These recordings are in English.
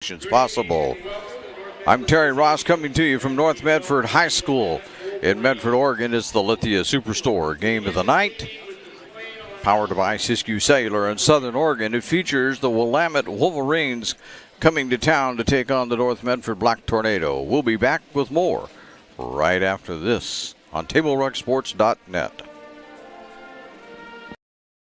situations possible. I'm Terry Ross coming to you from North Medford High School in Medford, Oregon. It's the Lithia Superstore game of the night. Powered by Siskiyou Cellular in Southern Oregon. It features the Willamette Wolverines coming to town to take on the North Medford Black Tornado. We'll be back with more right after this on TableRockSports.net.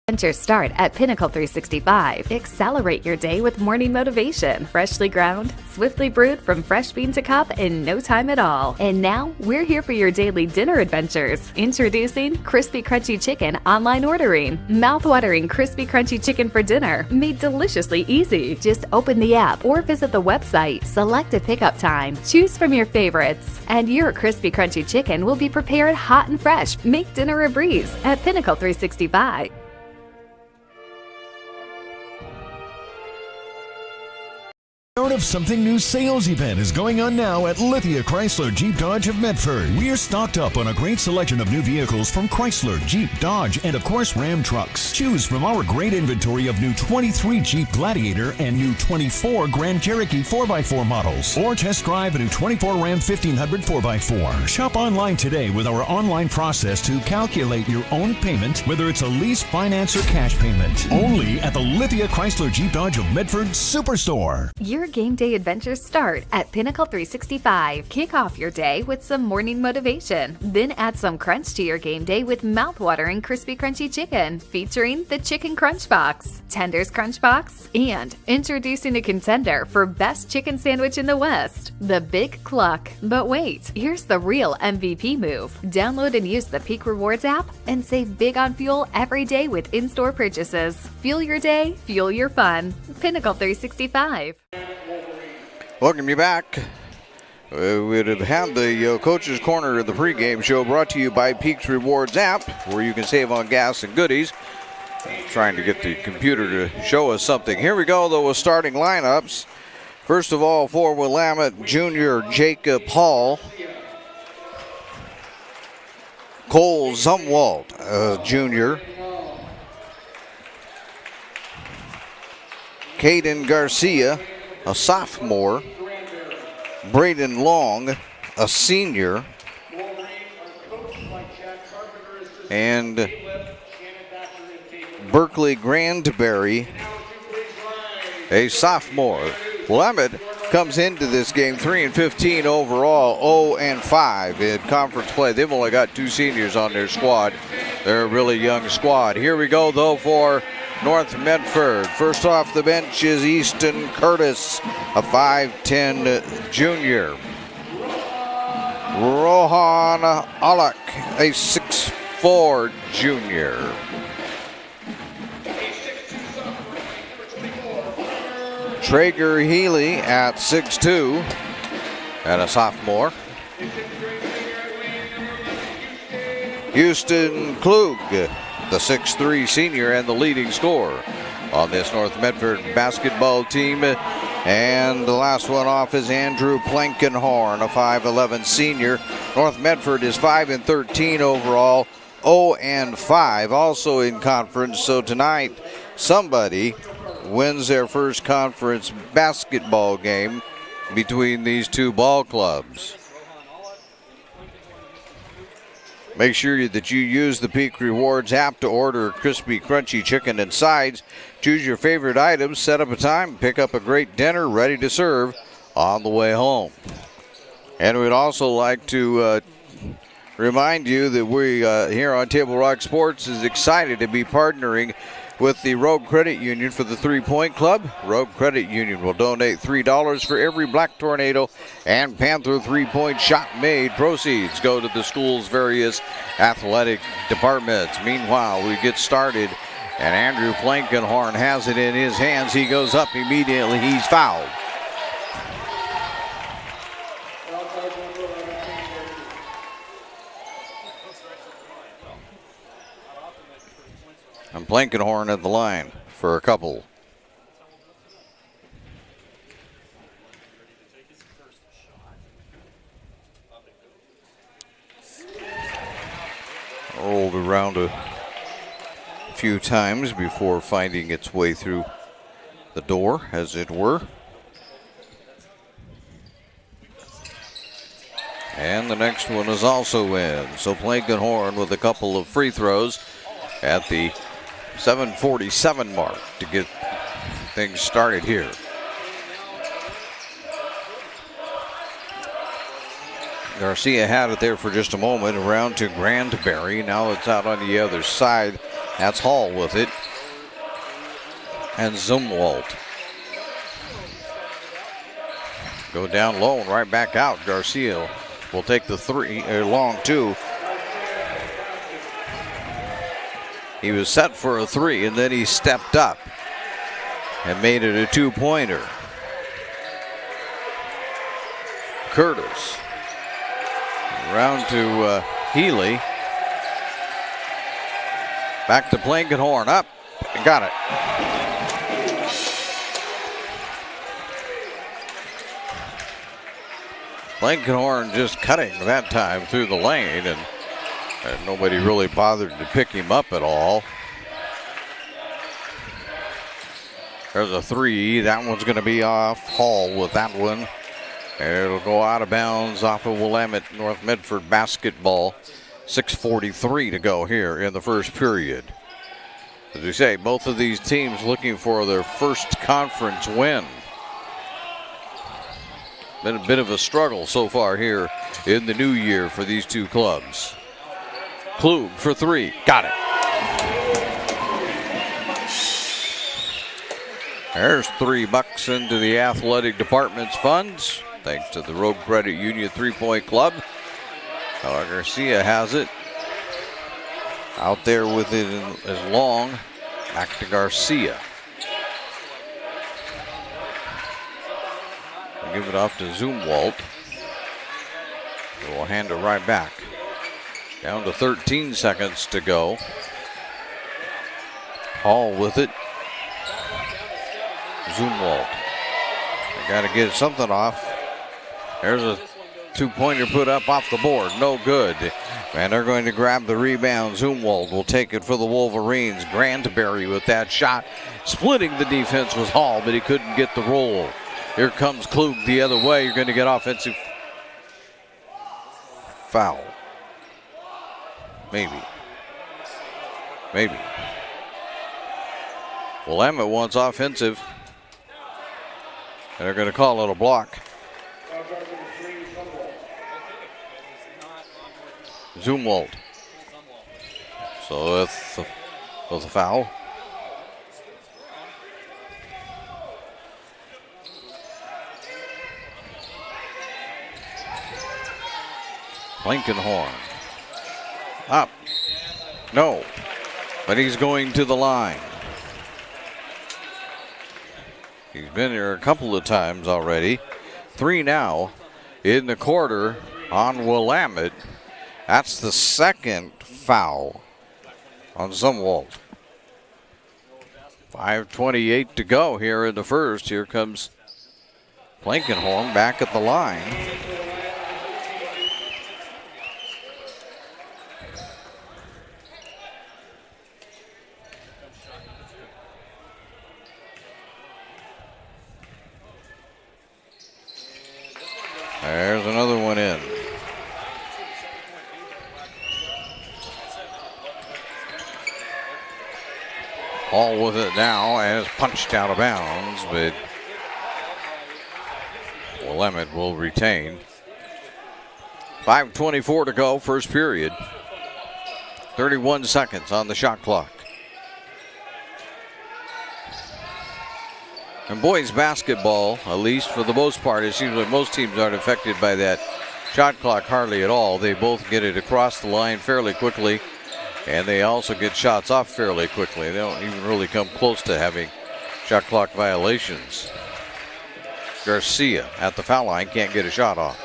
Adventures start at Pinnacle 365. Accelerate your day with morning motivation. Freshly ground, swiftly brewed from fresh bean to cup in no time at all. And now, we're here for your daily dinner adventures. Introducing Crispy Crunchy Chicken online ordering. Mouth-watering Crispy Crunchy Chicken for dinner, made deliciously easy. Just open the app or visit the website. Select a pickup time. Choose from your favorites. And your Crispy Crunchy Chicken will be prepared hot and fresh. Make dinner a breeze at Pinnacle 365. Start of Something New sales event is going on now at Lithia Chrysler Jeep Dodge of Medford. We're stocked up on a great selection of new vehicles from Chrysler, Jeep, Dodge, and of course Ram trucks. Choose from our great inventory of new 23 Jeep Gladiator and new 24 Grand Cherokee 4x4 models. Or test drive a new 24 Ram 1500 4x4. Shop online today with our online process to calculate your own payment, whether it's a lease, finance, or cash payment. Only at the Lithia Chrysler Jeep Dodge of Medford Superstore. Your game day adventures start at Pinnacle 365. Kick off your day with some morning motivation. Then add some crunch to your game day with mouth-watering Crispy Crunchy Chicken, featuring the Chicken Crunch Box, Tenders Crunch Box, and introducing a contender for best chicken sandwich in the West, the Big Cluck. But wait, here's the real MVP move. Download and use the Peak Rewards app and save big on fuel every day with in-store purchases. Fuel your day, fuel your fun. Pinnacle 365. Welcome you back. We'd have had the Coach's Corner of the pregame show brought to you by Peaks Rewards app, where you can save on gas and goodies. Trying to get the computer to show us something. Here we go, though, with starting lineups. First of all, for Willamette, junior Jacob Hall. Cole Zumwalt, junior. Caden Garcia, a sophomore. Braden Long, a senior. And Berkeley Grandberry, a sophomore. Willamette comes into this game 3-15 overall, 0-5 in conference play. They've only got 2 seniors on their squad. They're a really young squad. Here we go, though, for North Medford. First off the bench is Easton Curtis, a 5'10 junior. Rohan Alak, a 6'4 junior. Traeger Healy at 6'2 and a sophomore. Houston Klug, the 6'3 senior and the leading scorer on this North Medford basketball team. And the last one off is Andrew Plankenhorn, a 5'11 senior. North Medford is 5-13 overall, 0-5 also in conference. So tonight, somebody wins their first conference basketball game between these two ball clubs. Make sure that you use the Peak Rewards app to order crispy, crunchy chicken and sides. Choose your favorite items, set up a time, pick up a great dinner ready to serve on the way home. And we'd also like to remind you that we here on Table Rock Sports is excited to be partnering with the Rogue Credit Union for the 3-Point Club. Rogue Credit Union will donate $3 for every Black Tornado and Panther 3-point shot made. Proceeds go to the school's various athletic departments. Meanwhile, we get started, and Andrew Plankenhorn has it in his hands. He goes up immediately. He's fouled. And Plankenhorn at the line for a couple. Rolled around a few times before finding its way through the door, as it were. And the next one is also in. So Blankenhorn with a couple of free throws at the 7:47 mark to get things started here. Garcia had it there for just a moment. Around to Granbury. Now it's out on the other side. That's Hall with it. And Zumwalt. Go down low and right back out. Garcia will take the three, long two. He was set for a three, and then he stepped up and made it a two-pointer. Curtis. Around to Healy. Back to Blankenhorn. Up. Got it. Blankenhorn just cutting that time through the lane, and nobody really bothered to pick him up at all. There's a three. That one's going to be off. Hall with that one. It'll go out of bounds off of Willamette North Medford basketball. 6:43 to go here in the first period. As we say, both of these teams looking for their first conference win. Been a bit of a struggle so far here in the new year for these two clubs. Klug for three. Got it. There's $3 into the athletic department's funds, thanks to the Road Credit Union 3-Point Club. Garcia has it. Out there with it as long. Back to Garcia. Give it off to Zumwalt. We'll hand it right back. Down to 13 seconds to go. Hall with it. Zumwalt. They got to get something off. There's a two-pointer put up off the board. No good. And they're going to grab the rebound. Zumwalt will take it for the Wolverines. Granbury with that shot. Splitting the defense was Hall, but he couldn't get the roll. Here comes Klug the other way. You're going to get offensive foul. Maybe. Willamette wants offensive. And they're going to call it a block. Zumwalt. So with a foul. Blankenhorn. Up. No. But he's going to the line. He's been here a couple of times already. 3 now in the quarter on Willamette. That's the second foul on Zumwalt. 5:28 to go here in the first. Here comes Blankenhorn back at the line. There's another one in. Hall with it now as punched out of bounds, but Willamette will retain. 5:24 to go, first period. 31 seconds on the shot clock. And boys basketball, at least for the most part, it seems like most teams aren't affected by that shot clock hardly at all. They both get it across the line fairly quickly, and they also get shots off fairly quickly. They don't even really come close to having shot clock violations. Garcia at the foul line, can't get a shot off.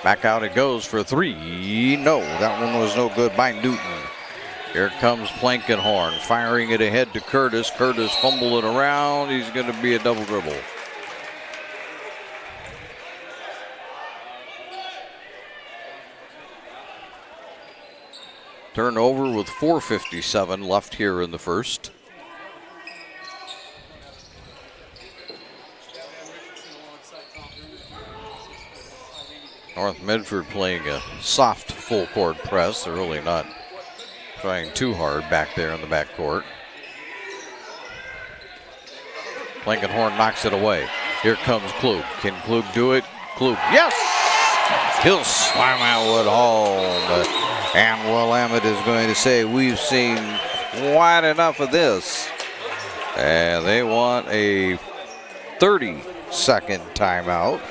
Back out it goes for three. No, that one was no good by Newton. Here comes Blankenhorn, firing it ahead to Curtis. Curtis fumbling around. He's going to be a double dribble. Turnover with 4:57 left here in the first. North Medford playing a soft full court press. They're really not trying too hard back there in the backcourt. Blankenhorn knocks it away. Here comes Klug. Can Klug do it? Klug, yes! He'll slam out with home. And Willamette is going to say, we've seen quite enough of this. And they want a 30-second timeout.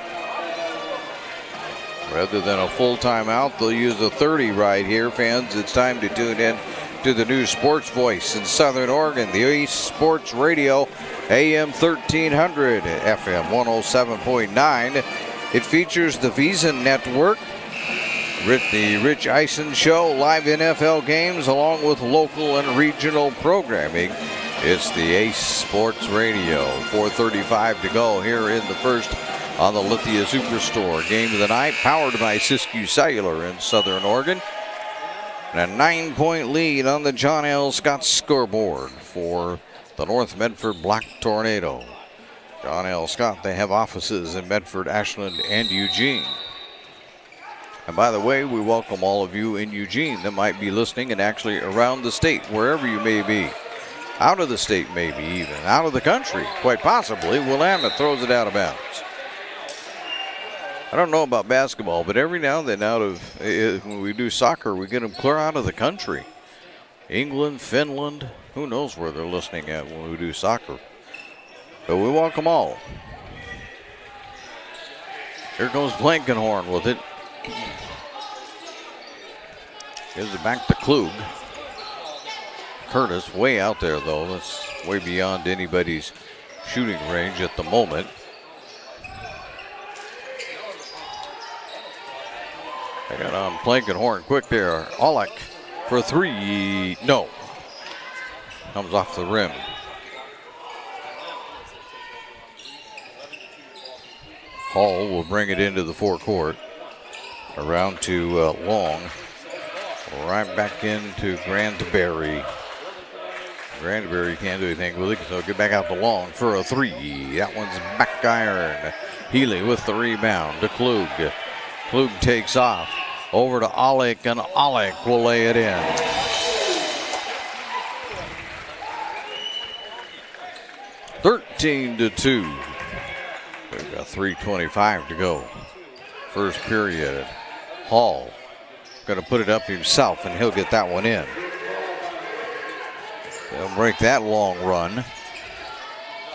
Rather than a full timeout, they'll use a 30 right here. Fans, it's time to tune in to the new sports voice in Southern Oregon, the East Sports Radio, AM 1300, FM 107.9. It features the Visa Network, the Rich Eisen Show, live NFL games, along with local and regional programming. It's the Ace Sports Radio. 4:35 to go here in the first on the Lithia Superstore. Game of the night, powered by Siskiyou Cellular in Southern Oregon. And a 9-point lead on the John L. Scott scoreboard for the North Medford Black Tornado. John L. Scott, they have offices in Medford, Ashland, and Eugene. And by the way, we welcome all of you in Eugene that might be listening and actually around the state, wherever you may be. Out of the state, maybe even. Out of the country, quite possibly. Willamette throws it out of bounds. I don't know about basketball, but every now and then when we do soccer, we get them clear out of the country. England, Finland, who knows where they're listening at when we do soccer. But we welcome all. Here goes Blankenhorn with it. Gives it back to Klug. Curtis way out there, though. That's way beyond anybody's shooting range at the moment. I got on Blankenhorn quick there. Alec for three. No. Comes off the rim. Hall will bring it into the forecourt. Around to Long. Right back into Granberry. Granberry can't do anything with it, so get back out to Long for a three. That one's back iron. Healy with the rebound to Klug. Klug takes off. Over to Alec, and Alec will lay it in. (13-2). We've got 3:25 to go. First period. Hall going to put it up himself, and he'll get that one in. They'll break that long run.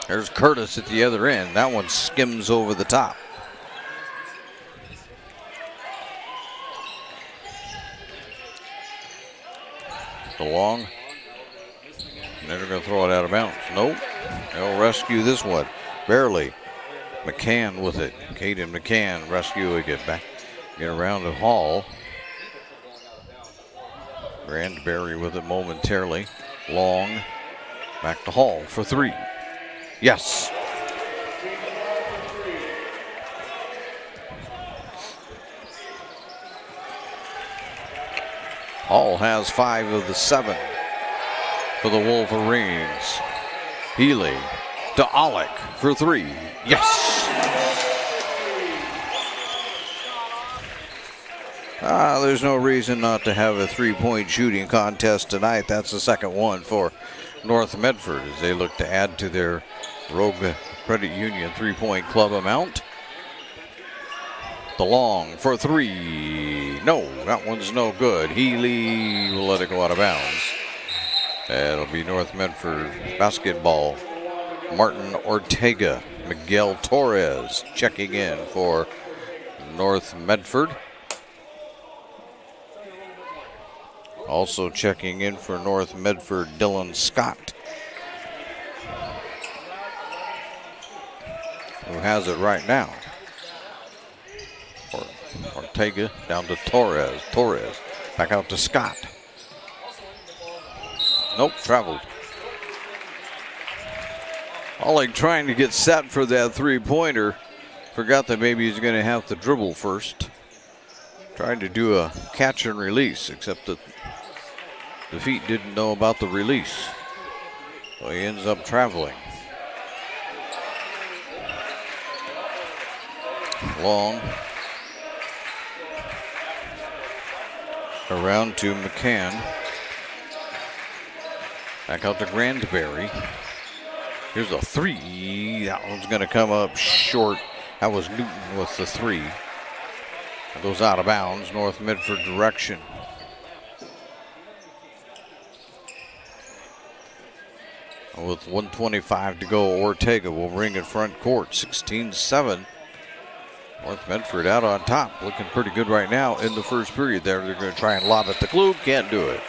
There's Curtis at the other end. That one skims over the top. Long. They're going to throw it out of bounds. Nope. They'll rescue this one. Barely. McCann with it. Caden McCann rescuing it back. Get around to Hall. Granberry with it momentarily. Long. Back to Hall for three. Yes. Hall has 5 of the 7 for the Wolverines. Healy to Alec for three. Yes. There's no reason not to have a three-point shooting contest tonight. That's the second one for North Medford as they look to add to their Rogue Credit Union three-point club amount. The Long for three. No, that one's no good. Healy will let it go out of bounds. That'll be North Medford basketball. Martin Ortega, Miguel Torres checking in for North Medford. Also checking in for North Medford, Dylan Scott, who has it right now. Ortega down to Torres. Torres back out to Scott. Nope, traveled. Oleg trying to get set for that three-pointer. Forgot that maybe he's going to have to dribble first. Trying to do a catch and release, except that the feet didn't know about the release. So he ends up traveling. Long Around to McCann. Back out to Grandberry. Here's a three. That one's going to come up short. That was Newton with the three. It goes out of bounds, North Medford direction. With 1:25 to go, Ortega will ring in front court, 16-7. North Medford out on top, looking pretty good right now in the first period there. They're going to try and lob it to Klug, can't do it.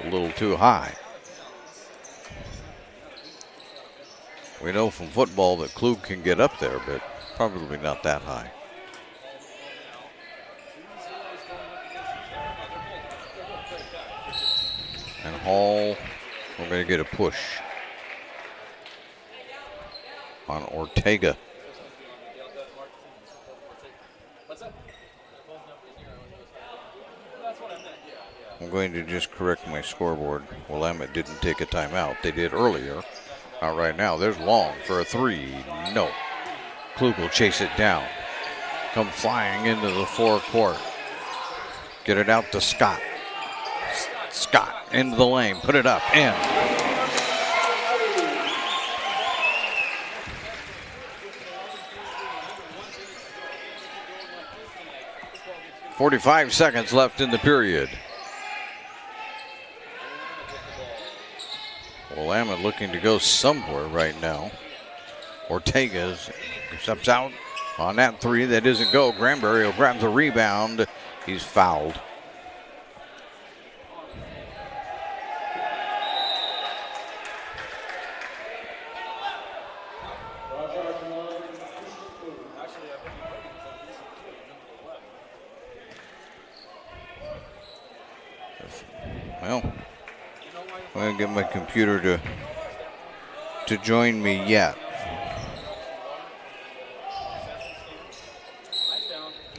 A little too high. We know from football that Klug can get up there, but probably not that high. And Hall, we're going to get a push on Ortega. I'm going to just correct my scoreboard. Willamette didn't take a timeout. They did earlier. Not right now. There's Long for a three. No. Klug will chase it down. Come flying into the forecourt. Get it out to Scott. Scott into the lane. Put it up. In. .45 seconds left in the period. Willamette looking to go somewhere right now. Ortega steps out on that three. That doesn't go. Granberry will grab the rebound. He's fouled. Well, I'm going to get my computer to join me yet.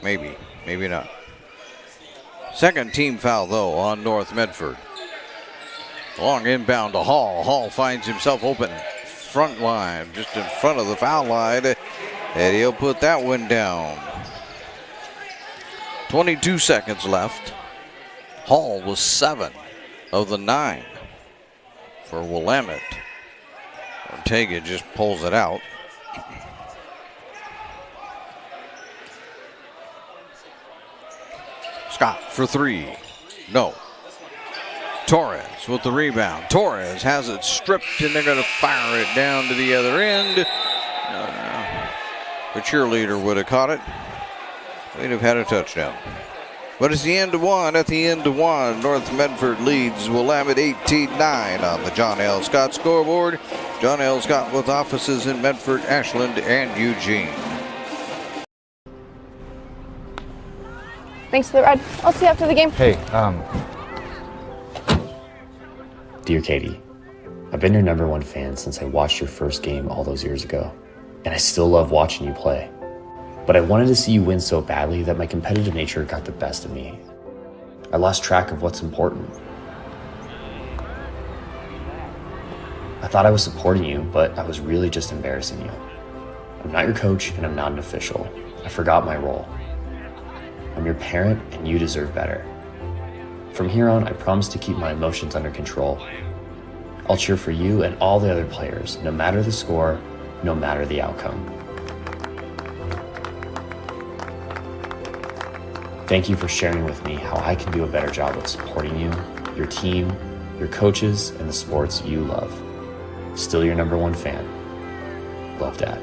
Maybe, maybe not. Second team foul, though, on North Medford. Long inbound to Hall. Hall finds himself open front line, just in front of the foul line, and he'll put that one down. 22 seconds left. Hall was 7 of the 9 for Willamette. Ortega just pulls it out. Scott for three. No. Torres with the rebound. Torres has it stripped, and they're going to fire it down to the other end. The cheerleader would have caught it. We'd have had a touchdown. But it's the end of one. At the end of one, North Medford leads Willamette 18-9 on the John L. Scott scoreboard. John L. Scott with offices in Medford, Ashland, and Eugene. Thanks for the ride. I'll see you after the game. Hey, Dear Katie, I've been your #1 fan since I watched your first game all those years ago, and I still love watching you play. But I wanted to see you win so badly that my competitive nature got the best of me. I lost track of what's important. I thought I was supporting you, but I was really just embarrassing you. I'm not your coach, and I'm not an official. I forgot my role. I'm your parent, and you deserve better. From here on, I promise to keep my emotions under control. I'll cheer for you and all the other players, no matter the score, no matter the outcome. Thank you for sharing with me how I can do a better job of supporting you, your team, your coaches, and the sports you love. Still your #1 fan. Love, Dad.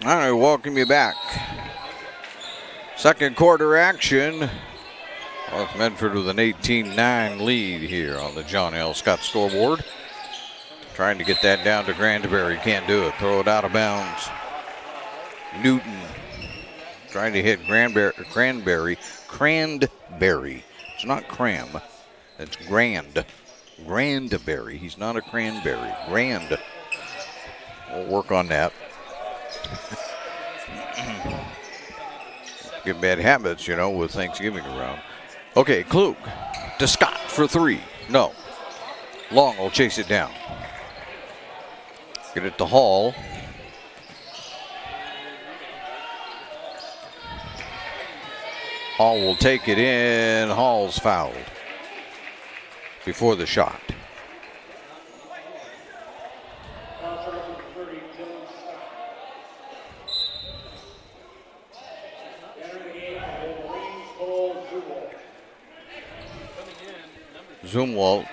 All right, welcome you back. Second quarter action. North Medford with an 18-9 lead here on the John L. Scott scoreboard. Trying to get that down to Granberry. Can't do it. Throw it out of bounds. Newton trying to hit Cranberry. It's not Cram. It's Grandberry. He's not a cranberry. Grand. We'll work on that. Get bad habits, you know, with Thanksgiving around. Okay, Klug to Scott for three. No. Long will chase it down. Get it to Hall. Hall will take it in. Hall's fouled before the shot. Zumwalt.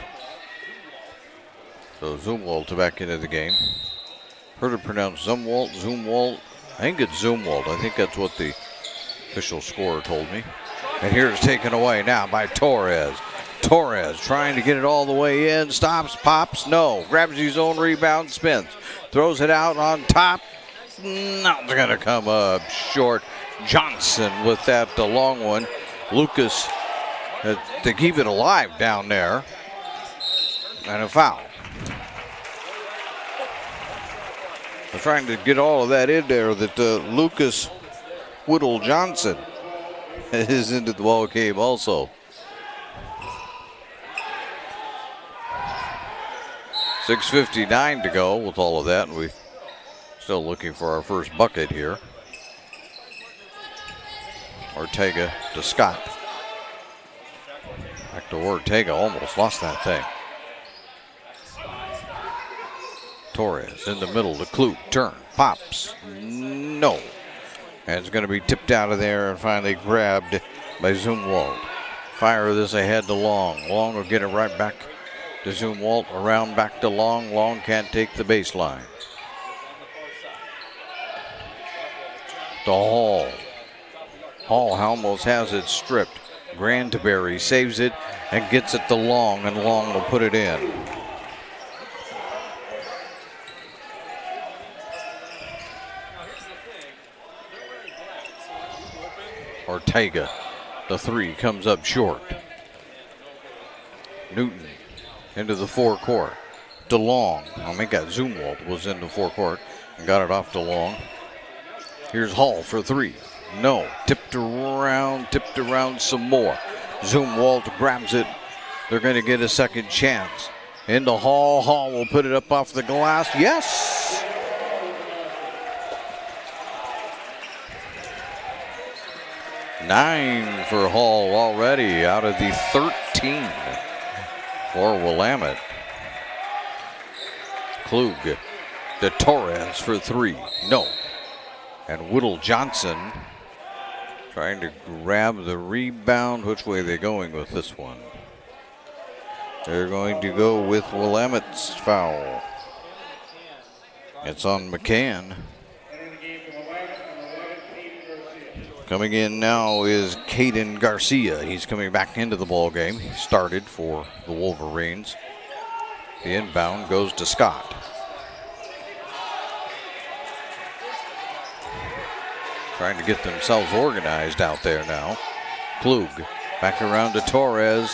So Zumwalt back into the game. Heard it pronounced Zumwalt, Zumwalt. I think it's Zumwalt. I think that's what the official scorer told me. And here's taken away now by Torres. Torres trying to get it all the way in. Stops, pops, no. Grabs his own rebound, spins. Throws it out on top. Not going to come up short. Johnson with that long one. Lucas to keep it alive down there. And a foul. I'm trying to get all of that in there that Lucas Whittle Johnson is into the ball game also. 6:59 to go with all of that. We still looking for our first bucket here. Ortega to Scott. Back to Ortega, almost lost that thing. Torres in the middle to Klute, turn, pops, no. And it's going to be tipped out of there and finally grabbed by Zumwalt. Fire this ahead to Long. Long will get it right back to Zumwalt, around back to Long. Long can't take the baseline. To Hall. Hall almost has it stripped. Granberry saves it and gets it to Long, and Long will put it in. Ortega, the three comes up short. Newton into the forecourt. DeLong, I think that Zumwalt was in the forecourt and got it off to Long. Here's Hall for three. No, tipped around some more. Zumwalt grabs it. They're going to get a second chance. Into Hall. Hall will put it up off the glass. Yes! Nine for Hall already out of the 13 for Willamette. Klug to Torres for three. No. And Whittle Johnson trying to grab the rebound. Which way are they going with this one? They're going to go with Willamette's foul. It's on McCann. Coming in now is Caden Garcia. He's coming back into the ball game. He started for the Wolverines. The inbound goes to Scott. Trying to get themselves organized out there now. Klug back around to Torres.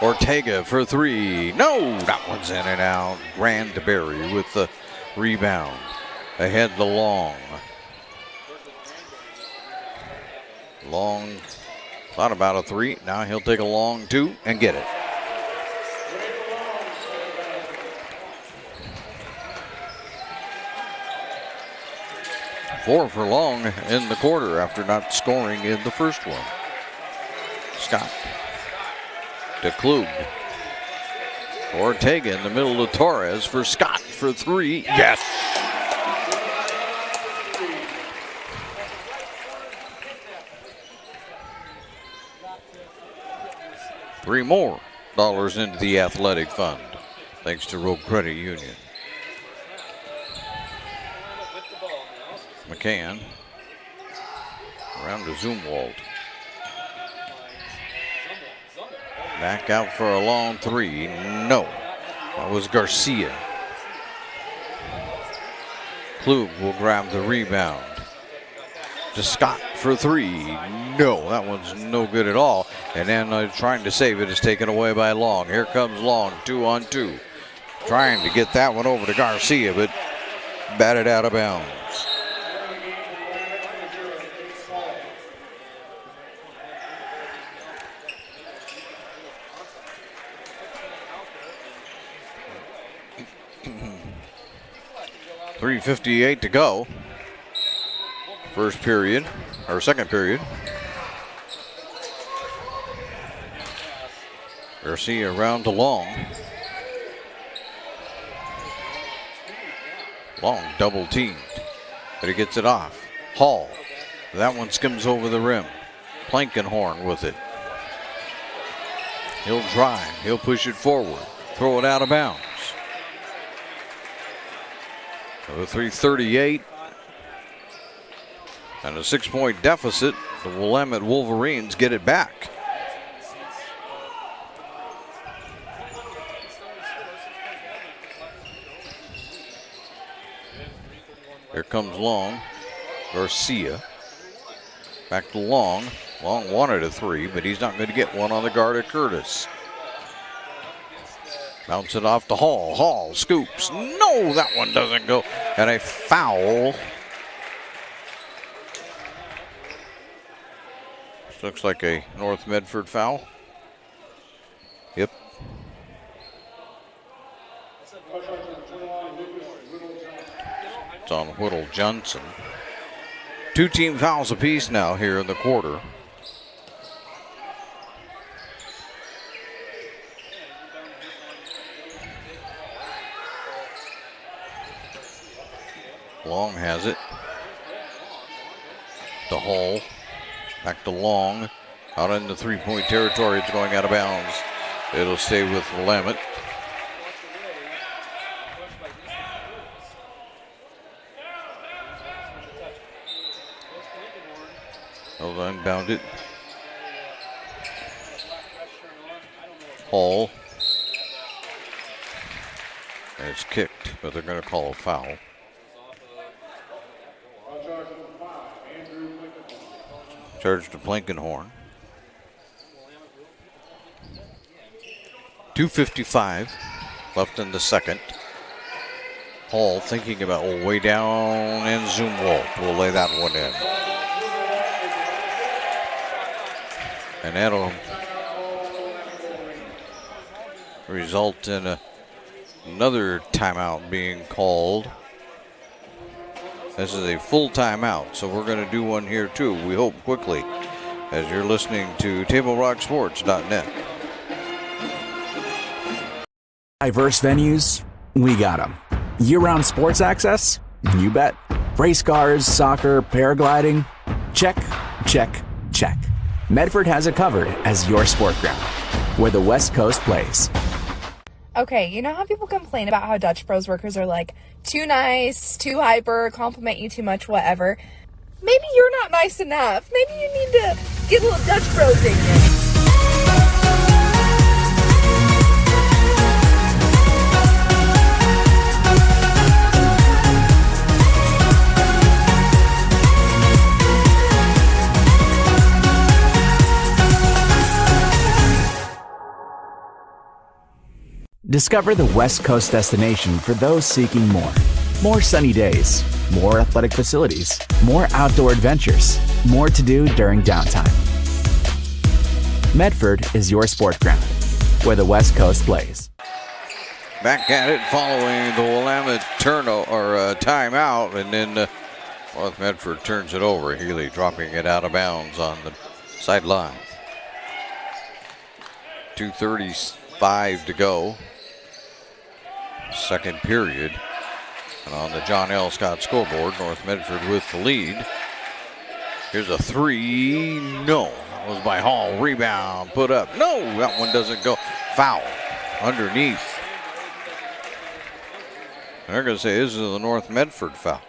Ortega for three. No, that one's in and out. Granberry with the rebound. Ahead to Long. Long thought about a three. Now he'll take a long two and get it. Four for Long in the quarter after not scoring in the first one. Scott to Klug. Ortega in the middle of Torres for Scott for three. Yes! $3 more into the athletic fund, thanks to Rogue Credit Union. McCann around to Zumwalt. Back out for a long three. No, that was Garcia. Klug will grab the rebound. To Scott for three. No, that one's no good at all. And then trying to save it is taken away by Long. Here comes Long, 2-on-2. Trying to get that one over to Garcia, but batted out of bounds. .358 to go. First period, or second period. Garcia around to Long. Long double teamed, but he gets it off. Hall, that one skims over the rim. Plankenhorn with it. He'll drive, he'll push it forward, throw it out of bounds. With 3:38 and a 6-point deficit, the Willamette Wolverines get it back. Here comes Long. Garcia. Back to Long. Long wanted a 3, but he's not going to get one on the guard at Curtis. Bounce it off to Hall. Hall scoops. No, that one doesn't go. And a foul. This looks like a North Medford foul. Yep. It's on Whittle Johnson. 2 team fouls apiece now here in the quarter. Long has it. To Hall. Back to Long. Out in the 3-point territory. It's going out of bounds. It'll stay with Willamette. They'll unbound it. Hall. And it's kicked, but they're going to call a foul. Charge to Plankenhorn. 2:55 left in the second. Hall thinking about way down and Zumwalt will lay that one in. And that'll result in another timeout being called. This is a full timeout, so we're going to do one here too, we hope quickly, as you're listening to TableRockSports.net. Diverse venues, we got them. Year-round sports access? You bet. Race cars, soccer, paragliding? Check, check, check. Medford has it covered as your sport ground, where the West Coast plays. Okay, you know how people complain about how Dutch Bros workers are like too nice, too hyper, compliment you too much, whatever? Maybe you're not nice enough. Maybe you need to get a little Dutch Bros in you. Discover the West Coast destination for those seeking more. More sunny days, more athletic facilities, more outdoor adventures, more to do during downtime. Medford is your sport ground, where the West Coast plays. Back at it following the Willamette timeout, and then North Medford turns it over. Healy dropping it out of bounds on the sideline. 2:35 to go. Second period. And on the John L. Scott scoreboard, North Medford with the lead. Here's a 3. No. That was by Hall. Rebound. Put up. No. That one doesn't go. Foul. Underneath. They're going to say this is the North Medford foul.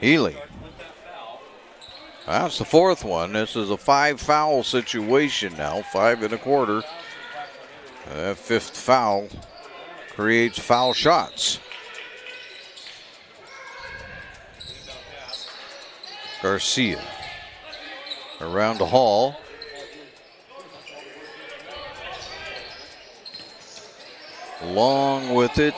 Healy. That's the 4th one. This is a 5-foul situation now. 5 1/4. That 5th foul creates foul shots. Garcia around to Hall. Long with it.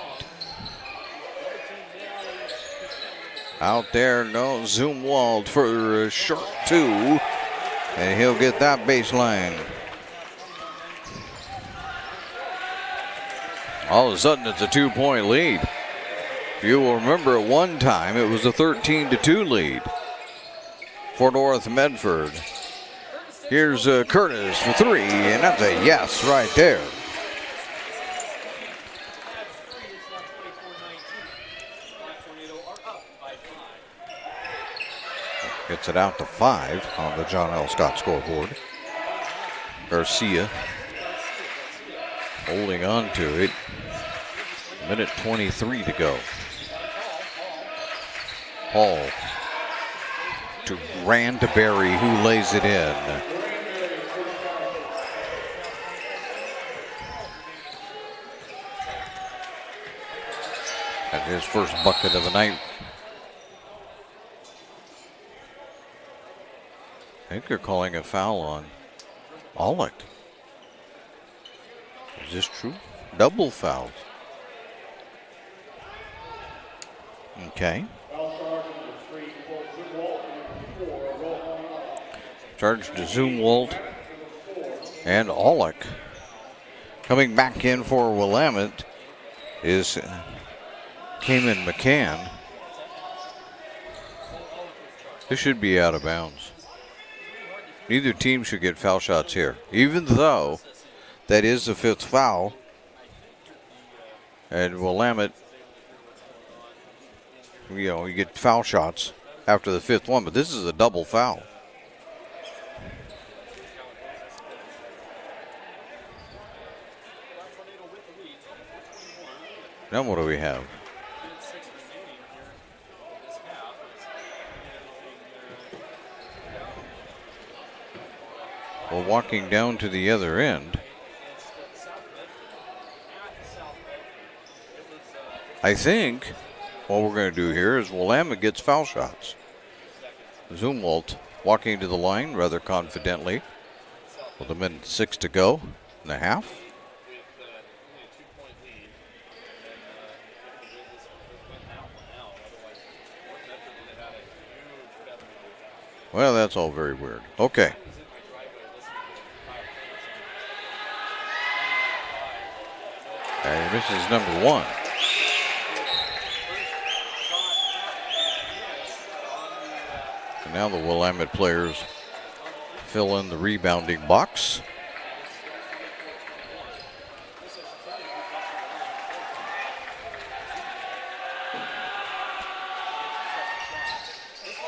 Out there, no, Zumwalt for a short 2, and he'll get that baseline. All of a sudden, it's a 2-point lead. You will remember at one time it was a 13-2 lead for North Medford. Here's Curtis for three, and that's a yes right there. Gets it out to 5 on the John L. Scott scoreboard. Garcia holding on to it. Minute 23 to go. Hall to Granberry, who lays it in. And his first bucket of the night. I think they're calling a foul on Alec. Is this true? Double fouls. Okay. Charge to Zumwalt and Alec. Coming back in for Willamette is Cayman McCann. This should be out of bounds. Neither team should get foul shots here, even though that is the 5th foul. And Willamette, you get foul shots after the 5th one, but this is a double foul. Now what do we have? We're walking down to the other end. I think what we're going to do here is Willamette gets foul shots. Zumwalt walking to the line rather confidently with 1:06 to go in the half. Well, that's all very weird. Okay. And this is number 1. And now the Willamette players fill in the rebounding box.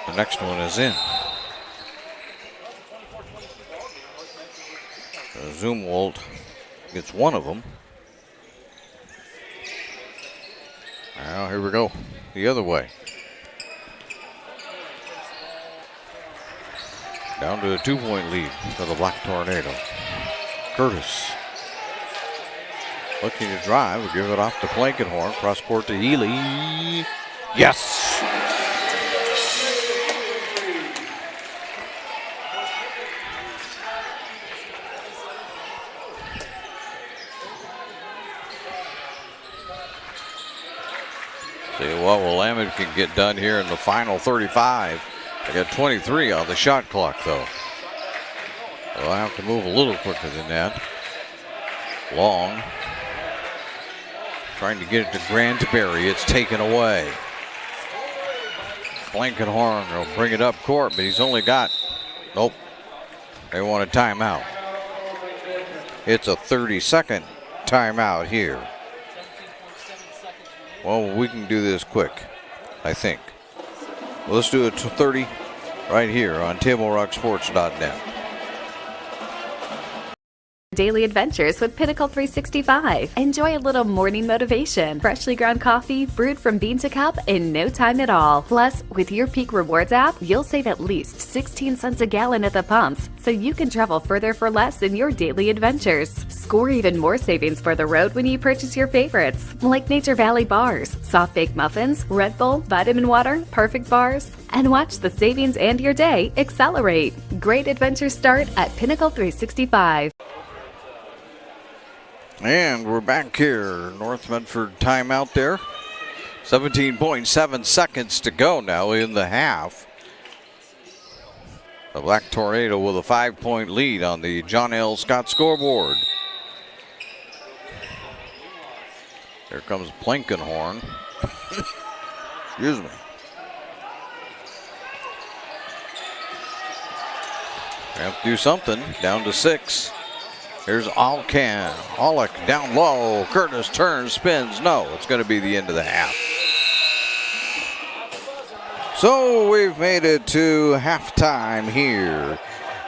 The next one is in. Zumwalt gets one of them. Now here we go, the other way. Down to a 2-point lead for the Black Tornado. Curtis looking to drive, will give it off to Blankenhorn, cross court to Ely. Yes! See what Willamette can get done here in the final 35. They got 23 on the shot clock, though. They'll have to move a little quicker than that. Long. Trying to get it to Granberry. It's taken away. Blankenhorn will bring it up court, but he's only got, nope. They want a timeout. It's a 30-second timeout here. Well, we can do this quick, I think. Well, let's do it to 30 right here on TableRockSports.net. Daily adventures with Pinnacle 365. Enjoy a little morning motivation. Freshly ground coffee brewed from bean to cup in no time at all. Plus, with your Peak Rewards app, you'll save at least 16 cents a gallon at the pumps, so you can travel further for less in your daily adventures. Score even more savings for the road when you purchase your favorites, like Nature Valley bars, soft baked muffins, Red Bull, vitamin water, perfect bars, and watch the savings and your day accelerate. Great adventures start at Pinnacle 365. And we're back here. North Medford timeout there. 17.7 seconds to go now in the half. The Black Tornado with a 5-point lead on the John L. Scott scoreboard. Here comes Blankenhorn. Excuse me. Have to do something. Down to 6. Here's Alcan. Aulick down low. Curtis turns, spins. No, it's going to be the end of the half. So we've made it to halftime here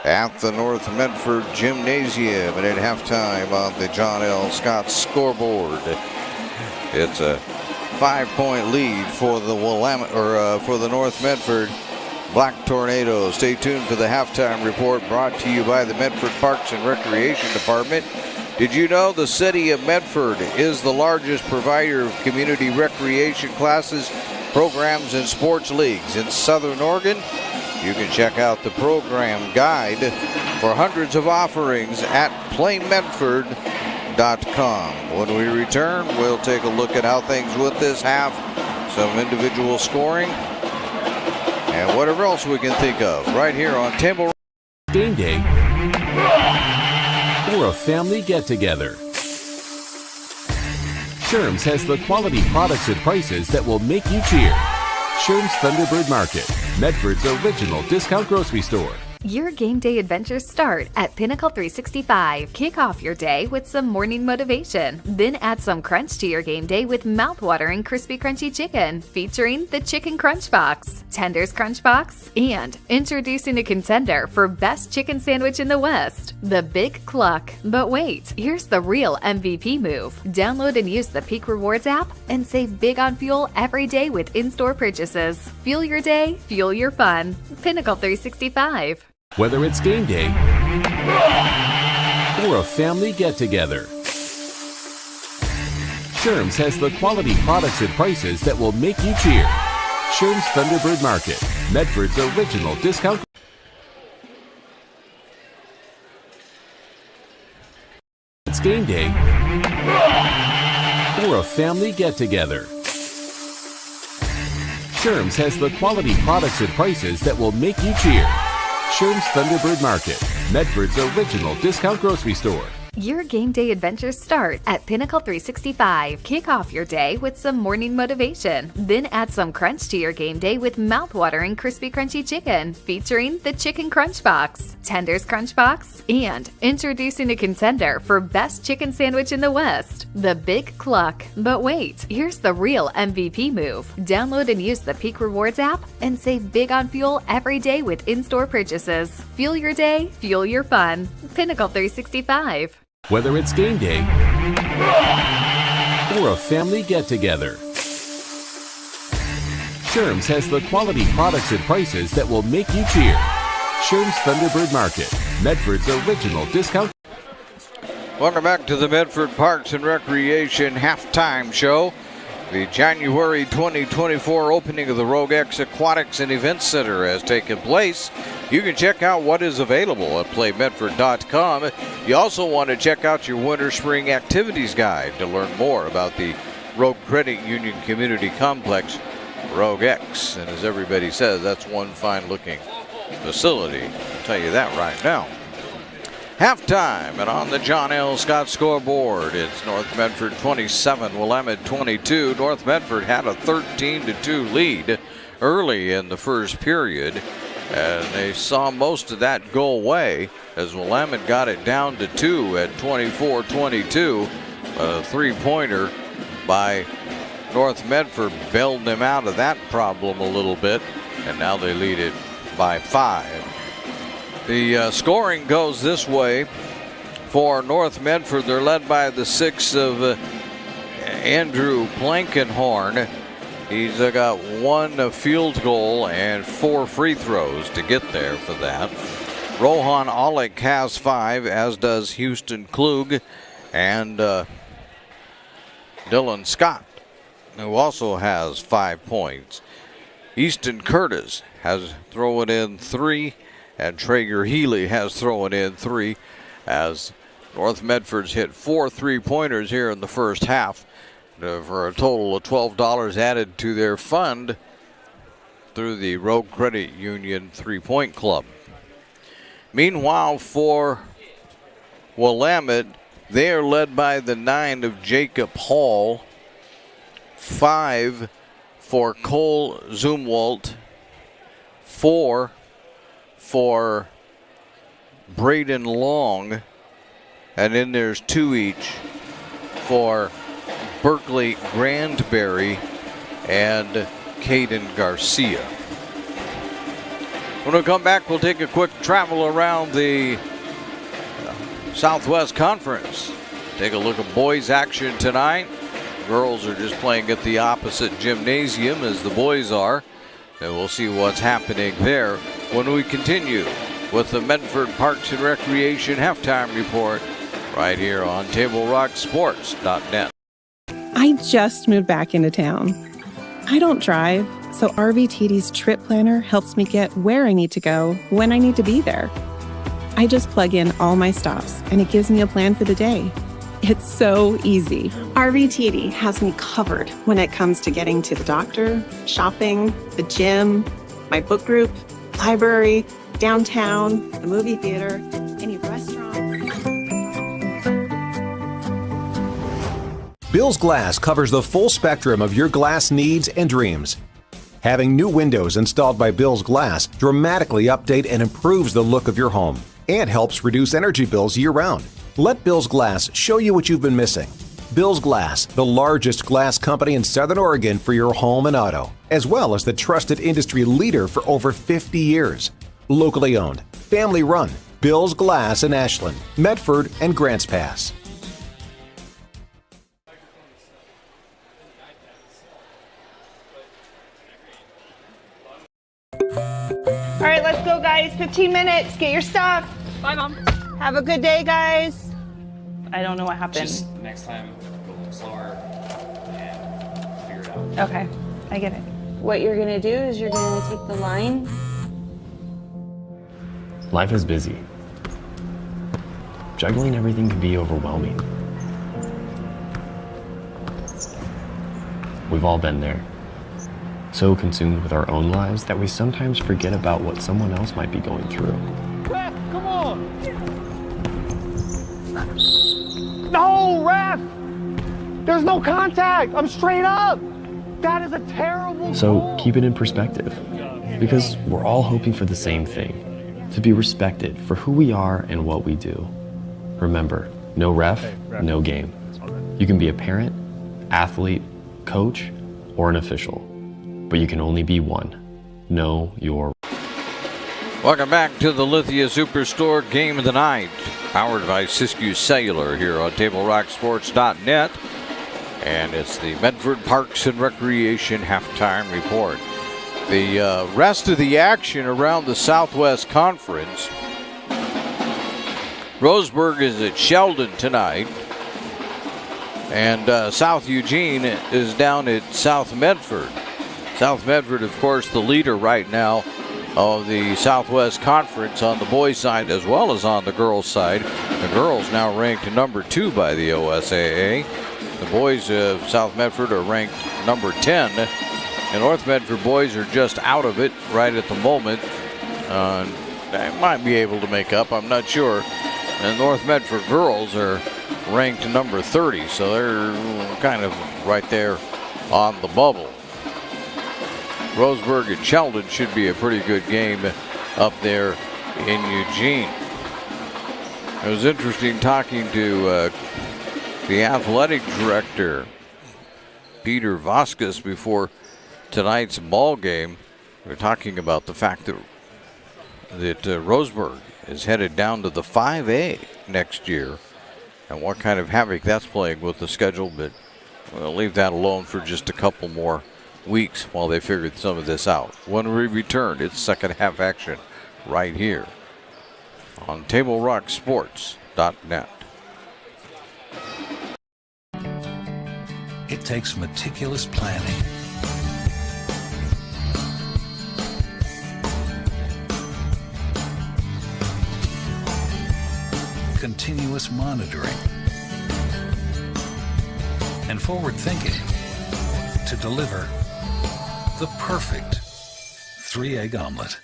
at the North Medford Gymnasium, and at halftime on the John L. Scott scoreboard, it's a 5-point lead for the Willamette, for the North Medford Black Tornadoes. Stay tuned for the halftime report brought to you by the Medford Parks and Recreation Department. Did you know the city of Medford is the largest provider of community recreation classes, programs, and sports leagues in Southern Oregon? You can check out the program guide for hundreds of offerings at playmedford.com. When we return, we'll take a look at how things with this half, some individual scoring, and whatever else we can think of right here on Table Game day or a family get-together. Sherm's has the quality products and prices that will make you cheer. Sherm's Thunderbird Market, Medford's original discount grocery store. Your game day adventures start at Pinnacle 365. Kick off your day with some morning motivation. Then add some crunch to your game day with mouth-watering crispy crunchy chicken, featuring the Chicken Crunch Box, Tenders Crunch Box, and introducing a contender for best chicken sandwich in the West, the Big Cluck. But wait, here's the real MVP move. Download and use the Peak Rewards app and save big on fuel every day with in-store purchases. Fuel your day, fuel your fun. Pinnacle 365. Whether it's game day or a family get-together, Sherm's has the quality products and prices that will make you cheer. Sherm's Thunderbird Market, Medford's original discount. It's game day or a family get-together. Sherm's has the quality products and prices that will make you cheer. Sherm's Thunderbird Market, Medford's original discount grocery store. Your game day adventures start at Pinnacle 365. Kick off your day with some morning motivation. Then add some crunch to your game day with mouth-watering crispy crunchy chicken, featuring the Chicken Crunch Box, Tenders Crunch Box, and introducing a contender for best chicken sandwich in the West, the Big Cluck. But wait, here's the real MVP move. Download and use the Peak Rewards app and save big on fuel every day with in-store purchases. Fuel your day, fuel your fun. Pinnacle 365. Whether it's game day or a family get-together, Sherm's has the quality products and prices that will make you cheer. Sherm's Thunderbird Market, Medford's original discount. Welcome back to the Medford Parks and Recreation halftime show. The January 2024 opening of the Rogue X Aquatics and Events Center has taken place. You can check out what is available at playmedford.com. You also want to check out your winter spring activities guide to learn more about the Rogue Credit Union Community Complex, Rogue X. And as everybody says, that's one fine looking facility. I'll tell you that right now. Halftime, and on the John L. Scott scoreboard, it's North Medford 27, Willamette 22. North Medford had a 13-2 lead early in the first period, and they saw most of that go away as Willamette got it down to 2 at 24-22. A three-pointer by North Medford bailed them out of that problem a little bit, and now they lead it by 5. The scoring goes this way for North Medford. They're led by the 6 of Andrew Blankenhorn. He's got 1 field goal and 4 free throws to get there for that. Rohan Aulick has 5, as does Houston Klug and Dylan Scott, who also has 5 points. Easton Curtis has thrown in 3. And Traeger Healy has thrown in 3, as North Medford's hit 4 3-pointers here in the first half for a total of $12 added to their fund through the Rogue Credit Union 3-point club. Meanwhile, for Willamette, they are led by the 9 of Jacob Hall, 5 for Cole Zumwalt, 4 for Braden Long. And then there's 2 each for Berkeley Grandberry and Caden Garcia. When we come back, we'll take a quick travel around the Southwest Conference. Take a look at boys action tonight. Girls are just playing at the opposite gymnasium as the boys are. And we'll see what's happening there when we continue with the Medford Parks and Recreation halftime report right here on TableRockSports.net. I just moved back into town. I don't drive, so RVTD's trip planner helps me get where I need to go when I need to be there. I just plug in all my stops and it gives me a plan for the day. It's so easy. RVTD has me covered when it comes to getting to the doctor, shopping, the gym, my book group, library, downtown, the movie theater, any restaurant. Bill's Glass covers the full spectrum of your glass needs and dreams. Having new windows installed by Bill's Glass dramatically update and improves the look of your home and helps reduce energy bills year-round. Let Bill's Glass show you what you've been missing. Bill's Glass, the largest glass company in Southern Oregon for your home and auto, as well as the trusted industry leader for over 50 years. Locally owned, family run, Bill's Glass in Ashland, Medford, and Grants Pass. All right, let's go, guys. 15 minutes. Get your stuff. Bye, Mom. Have a good day, guys. I don't know what happened. Just next time, go a little slower and figure it out. Okay, I get it. What you're gonna do is you're gonna take the line. Life is busy. Juggling everything can be overwhelming. We've all been there. So consumed with our own lives that we sometimes forget about what someone else might be going through. Ref, come on! No, ref! There's no contact! I'm straight up! That is a terrible So goal. keep it in perspective, because we're all hoping for the same thing, to be respected for who we are and what we do. Remember, no ref, no game. You can be a parent, athlete, coach, or an official, but you can only be one. Know your. Welcome back to the Lithia Superstore Game of the Night, powered by Siskiyou Cellular here on TableRockSports.net. And it's the Medford Parks and Recreation halftime report. The rest of the action around the Southwest Conference. Roseburg is at Sheldon tonight. And South Eugene is down at South Medford. South Medford, of course, the leader right now of the Southwest Conference on the boys' side as well as on the girls' side. The girls now ranked number 2 by the OSAA. The boys of South Medford are ranked number 10. The North Medford boys are just out of it right at the moment. They might be able to make up, I'm not sure. And North Medford girls are ranked number 30, so they're kind of right there on the bubble. Roseburg and Sheldon should be a pretty good game up there in Eugene. It was interesting talking to the athletic director, Peter Vasquez, before tonight's ball game. We're talking about the fact that Roseburg is headed down to the 5A next year and what kind of havoc that's playing with the schedule, but we'll leave that alone for just a couple more weeks while they figured some of this out. When we return, it's second half action right here on TableRockSports.net. It takes meticulous planning, continuous monitoring, and forward thinking to deliver the perfect 3-egg omelet.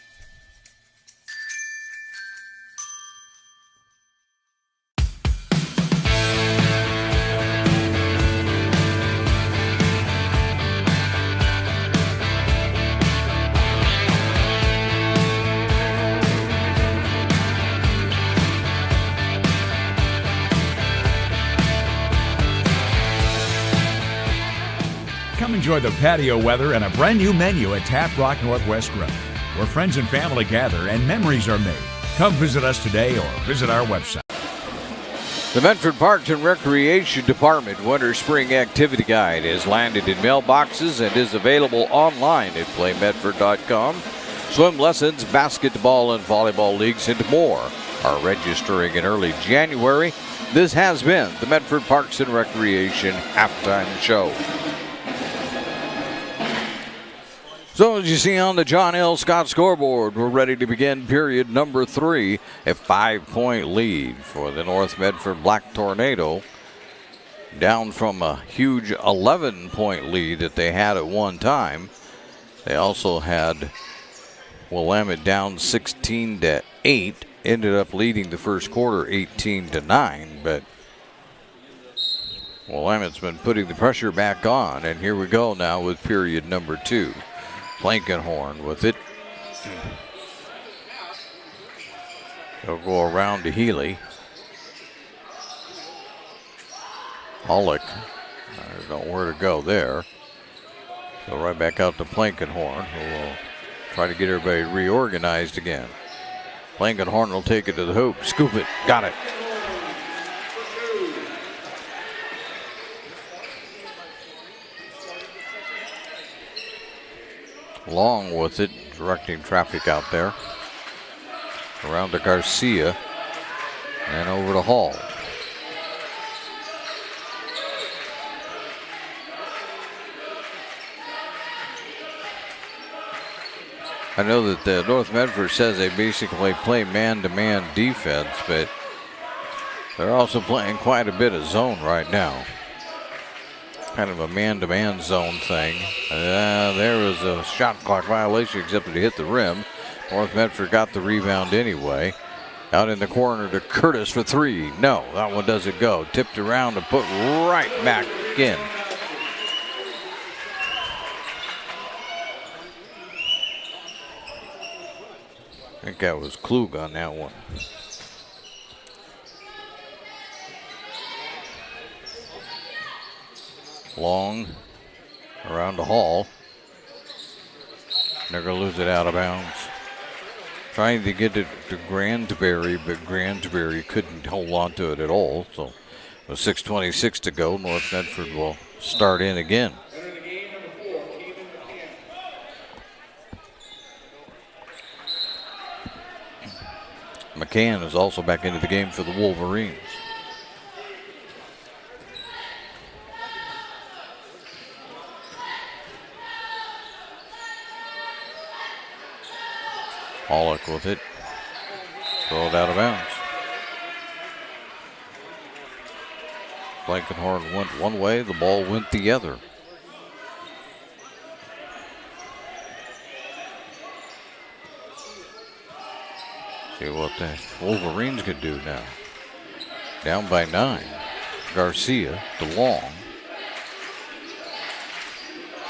enjoy the patio weather and a brand new menu at Tap Rock Northwest Grill, where friends and family gather and memories are made. Come visit us today or visit our website. The Medford Parks and Recreation Department Winter Spring Activity Guide is landed in mailboxes and is available online at playmedford.com. Swim lessons, basketball and volleyball leagues, and more are registering in early January. This has been the Medford Parks and Recreation Halftime Show. So as you see on the John L. Scott scoreboard, we're ready to begin period number 3. A 5-point lead for the North Medford Black Tornado, down from a huge 11-point lead that they had at one time. They also had Willamette down 16-8, ended up leading the first quarter 18-9, but Willamette's been putting the pressure back on, and here we go now with period number 2. Blankenhorn with it. They'll go around to Healy. Hollick. There's nowhere to go there. So right back out to Blankenhorn, who will try to get everybody reorganized again. Blankenhorn will take it to the hoop. Scoop it. Got it. Long with it, directing traffic out there. Around to Garcia. And over to Hall. I know that the North Medford says they basically play man-to-man defense, but they're also playing quite a bit of zone right now. Kind of a man-to-man zone thing. There was a shot clock violation, except that he hit the rim. North Medford got the rebound anyway. Out in the corner to Curtis for 3. No, that one doesn't go. Tipped around and put right back in. I think that was Klug on that one. Long around the Hall. They're going to lose it out of bounds. Trying to get it to Granbury, but Granbury couldn't hold on to it at all. So with 6:26 to go, North Medford will start in again. McCann is also back into the game for the Wolverines. Pollock with it. Throw it out of bounds. Blankenhorn went one way, the ball went the other. See what the Wolverines could do now. Down by 9. Garcia to Long.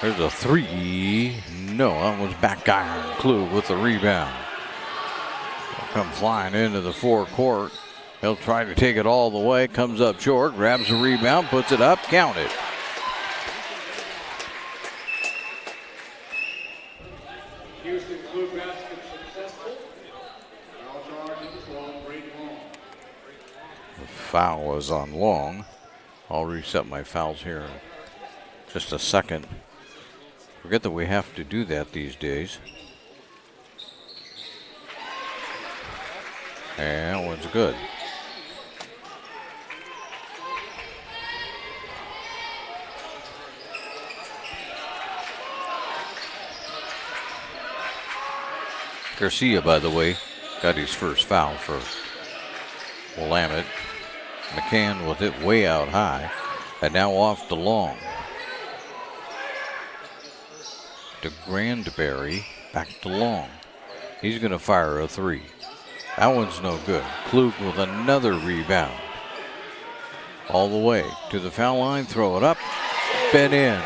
There's a 3. No, that was back iron. Klug with the rebound. He'll come flying into the forecourt. He'll try to take it all the way. Comes up short, grabs the rebound, puts it up, count it. Houston Klug basket successful. Foul charges Long, break Long. The foul was on Long. I'll reset my fouls here in just a second. Forget that we have to do that these days. And that one's good. Garcia, by the way, got his first foul for Willamette. McCann with it way out high. And now off to Long. To Granbury, back to Long. He's going to fire a 3. That one's no good. Klug with another rebound. All the way to the foul line, throw it up, and in.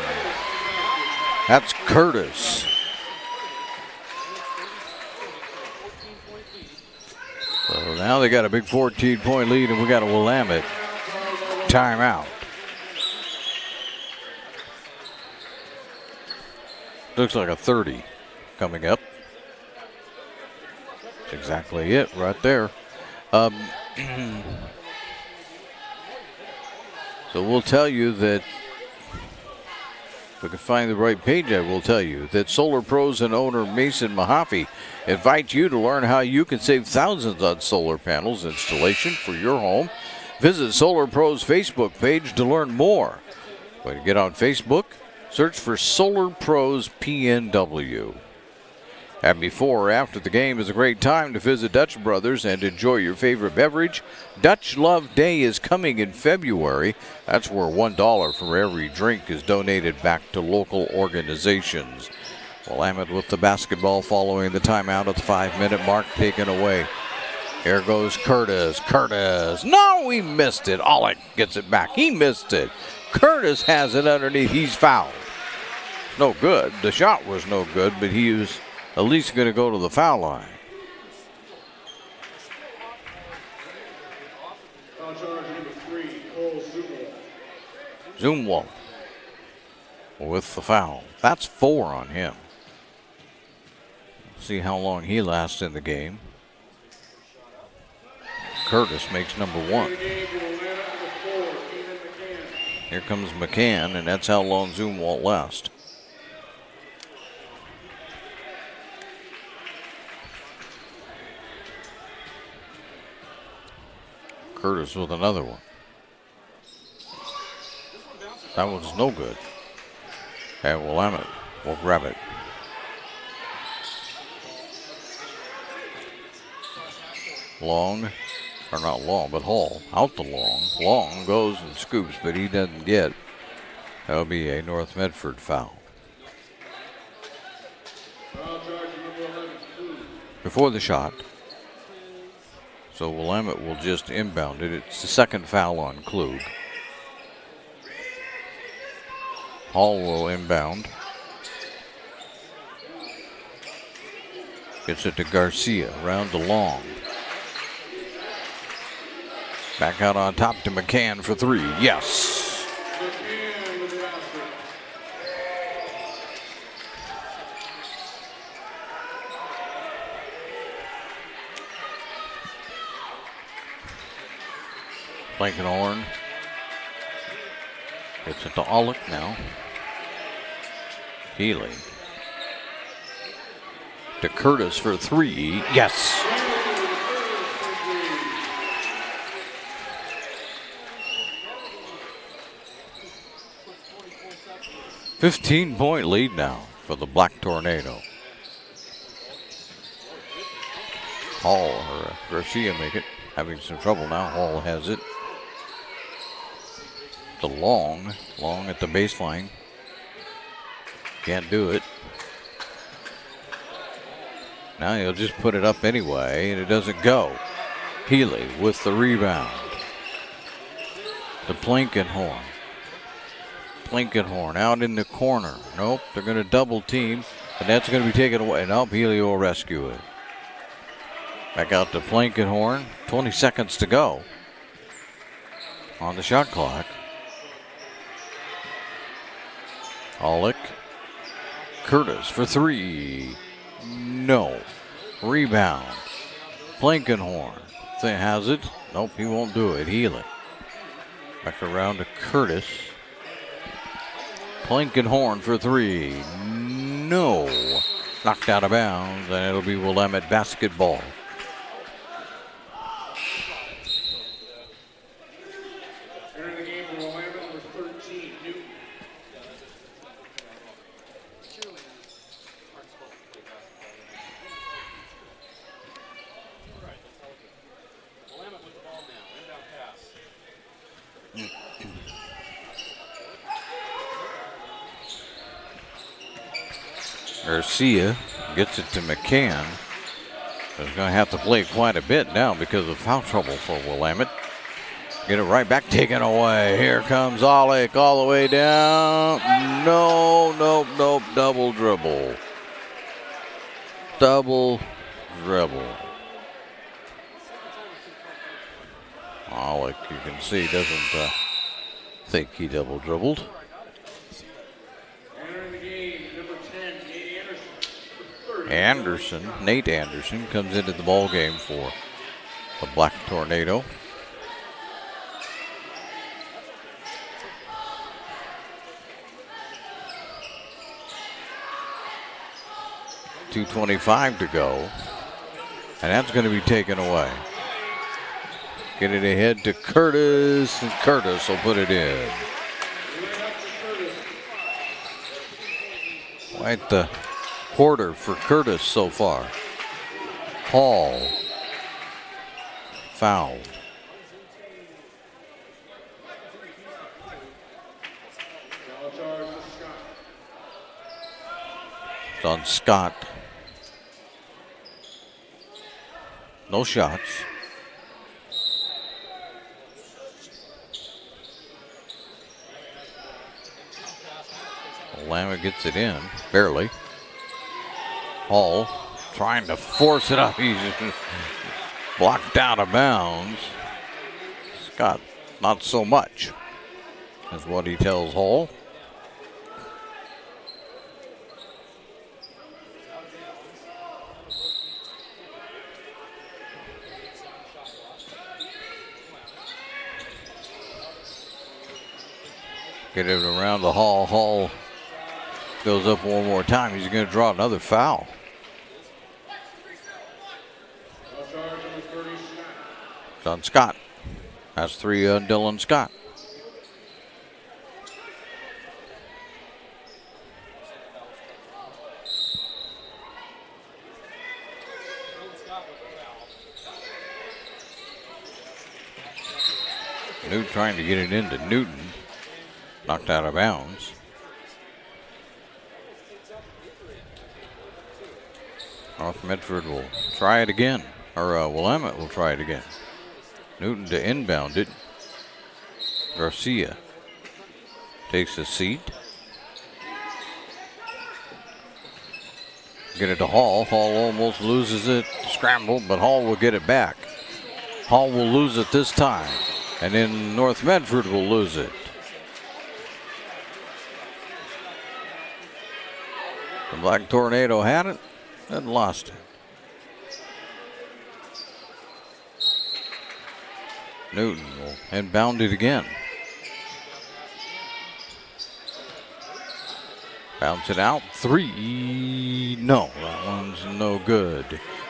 That's Curtis. So now they got a big 14-point lead, and we got a Willamette timeout. Looks like a 30 coming up. That's exactly it right there. So we'll tell you that, if we can find the right page, I will tell you that Solar Pros and owner Mason Mahaffey invite you to learn how you can save thousands on solar panels installation for your home. Visit Solar Pros Facebook page to learn more. When you get on Facebook, search for Solar Pros PNW. And before or after the game is a great time to visit Dutch Brothers and enjoy your favorite beverage. Dutch Love Day is coming in February. That's where $1 for every drink is donated back to local organizations. Willamette with the basketball following the timeout at the 5-minute mark taken away. Here goes Curtis. Curtis. No, he missed it. Alec gets it back. He missed it. Curtis has it underneath. He's fouled. No good. The shot was no good, but he was at least going to go to the foul line. Foul charge number 3, Cole Zumwalt with the foul. That's 4 on him. See how long he lasts in the game. Curtis makes number 1. Here comes McCann, and that's how long Zumwalt lasts. Curtis with another one. That one's no good. And Willamette will grab it. Long, or not Long, but Hall out the Long. Long goes and scoops, but he doesn't get. That'll be a North Medford foul. Before the shot. So Willamette will just inbound it. It's the second foul on Klug. Hall will inbound. Gets it to Garcia, round to Long. Back out on top to McCann for 3. Yes. Blankenhorn gets it to Alec now. Healy to Curtis for 3. Yes. $15-point lead now for the Black Tornado. Hall or Garcia make it. Having some trouble now. Hall has it. The Long at the baseline. Can't do it. Now he'll just put it up anyway, and it doesn't go. Healy with the rebound. To Blankenhorn. Blankenhorn out in the corner. Nope, they're going to double team, and that's going to be taken away. Nope, Healy will rescue it. Back out to Blankenhorn. 20 seconds to go on the shot clock. Alec. Curtis for 3. No. Rebound. Blankenhorn. Has it. Nope, he won't do it. Healy. Back around to Curtis. Blankenhorn for 3. No. Knocked out of bounds, and it'll be Willamette basketball. Garcia gets it to McCann. He's going to have to play quite a bit now because of foul trouble for Willamette. Get it right back, taken away. Here comes Alec all the way down. No, nope, double dribble. Double dribble. Alec, you can see, doesn't think he double dribbled. Entering the game, number 10, Nate Anderson, comes into the ball game for the Black Tornado. .225 to go, and that's going to be taken away. Get it ahead to Curtis, and Curtis will put it in. Quite the quarter for Curtis so far. Hall fouled. It's on Scott. No shots. Willamette gets it in, barely. Hall trying to force it up. He's blocked out of bounds. Scott, not so much, is what he tells Hall. Get it around the Hall. Hall goes up one more time. He's going to draw another foul. It's on Scott. That's 3 on Dylan Scott. Newt trying to get it into Newton. Knocked out of bounds. North Medford will try it again. Or Willamette will try it again. Newton to inbound it. Garcia takes a seat. Get it to Hall. Hall almost loses it. Scrambled, but Hall will get it back. Hall will lose it this time. And then North Medford will lose it. The Black Tornado had it and lost it. Newton will inbound it again. Bounce it out. 3. No, that one's no good.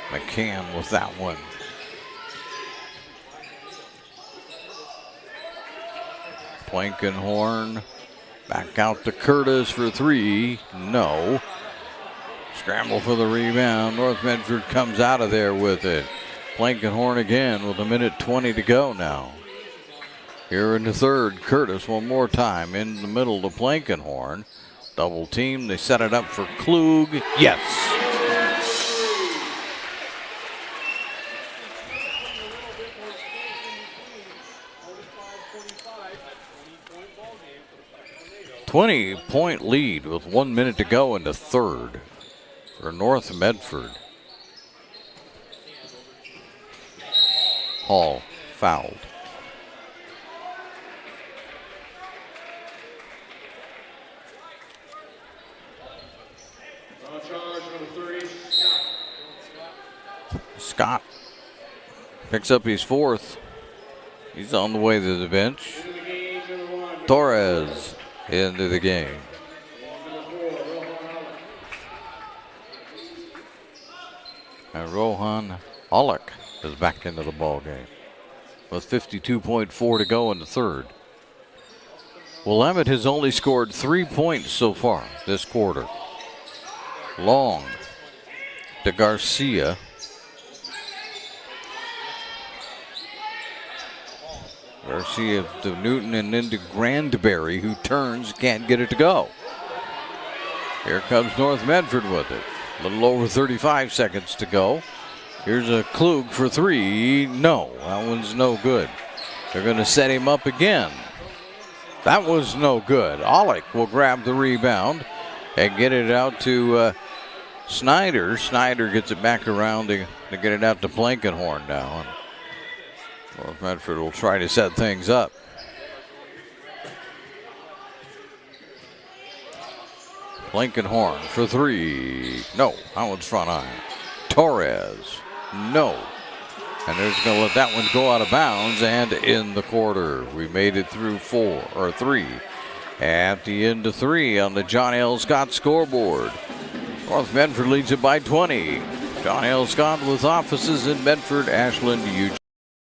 McCann with that one. Plankenhorn back out to Curtis for 3. No. Scramble for the rebound. North Medford comes out of there with it. Plankenhorn again with 1:20 to go now. Here in the third, Curtis one more time in the middle to Plankenhorn. Double team. They set it up for Klug. Yes. .20 lead with 1 minute to go in the third for North Medford. Hall fouled. Scott picks up his 4th. He's on the way to the bench. Torres into the game. And Rohan Olek is back into the ball game with 52.4 to go in the third. Willamette has only scored 3 points so far this quarter. Long to Garcia. Garcia to Newton and then to Grandberry, who turns, can't get it to go. Here comes North Medford with it. A little over 35 seconds to go. Here's a Klug for 3. No, that one's no good. They're going to set him up again. That was no good. Olek will grab the rebound and get it out to Snyder. Snyder gets it back around to get it out to Plankenhorn now. North Medford will try to set things up. Blankenhorn for three. No, that one's front iron. Torres. No. And they're just going to let that one go out of bounds and in the quarter. We made it through three. At the end of three on the John L. Scott scoreboard. North Medford leads it by 20. John L. Scott with offices in Medford, Ashland, Eugene.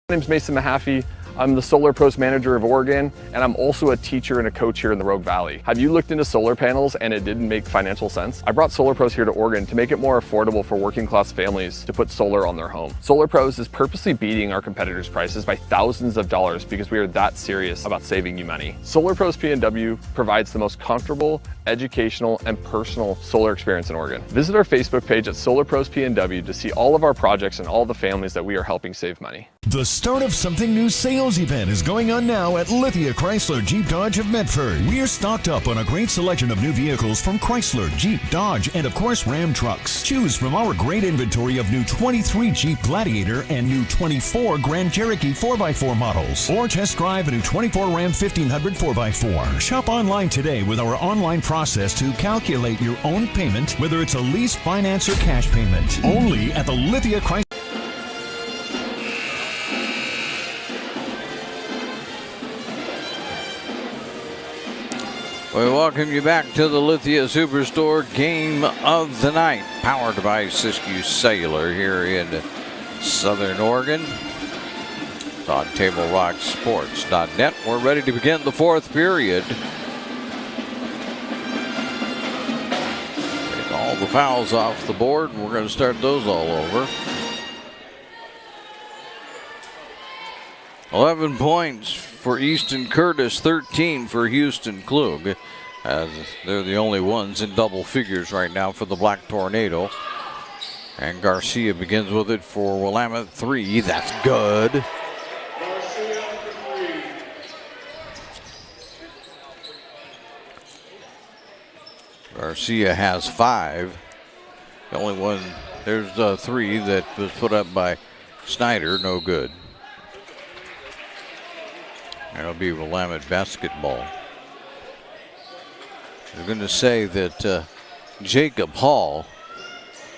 My name's Mason Mahaffey. I'm the Solar Pros Manager of Oregon, and I'm also a teacher and a coach here in the Rogue Valley. Have you looked into solar panels and it didn't make financial sense? I brought Solar Pros here to Oregon to make it more affordable for working class families to put solar on their home. Solar Pros is purposely beating our competitors' prices by thousands of dollars because we are that serious about saving you money. Solar Pros PNW provides the most comfortable, educational, and personal solar experience in Oregon. Visit our Facebook page at Solar Pros PNW to see all of our projects and all the families that we are helping save money. The Start of Something New sales event is going on now at Lithia Chrysler Jeep Dodge of Medford. We're stocked up on a great selection of new vehicles from Chrysler, Jeep, Dodge, and of course Ram trucks. Choose from our great inventory of new 23 Jeep Gladiator and new 24 Grand Cherokee 4x4 models. Or test drive a new 24 Ram 1500 4x4. Shop online today with our online process to calculate your own payment, whether it's a lease, finance, or cash payment. Only at the Lithia Chrysler. We welcome you back to the Lithia Superstore Game of the Night, powered by Siskiyou Cellular here in Southern Oregon. It's on TableRockSports.net. We're ready to begin the fourth period. Take all the fouls off the board, and we're going to start those all over. 11 points for Easton Curtis, 13 for Houston Klug, as they're the only ones in double figures right now for the Black Tornado. And Garcia begins with it for Willamette, 3. That's good. Garcia has 5. The only one, there's 3 that was put up by Snyder, no good. That'll be Willamette basketball. I'm going to say that Jacob Hall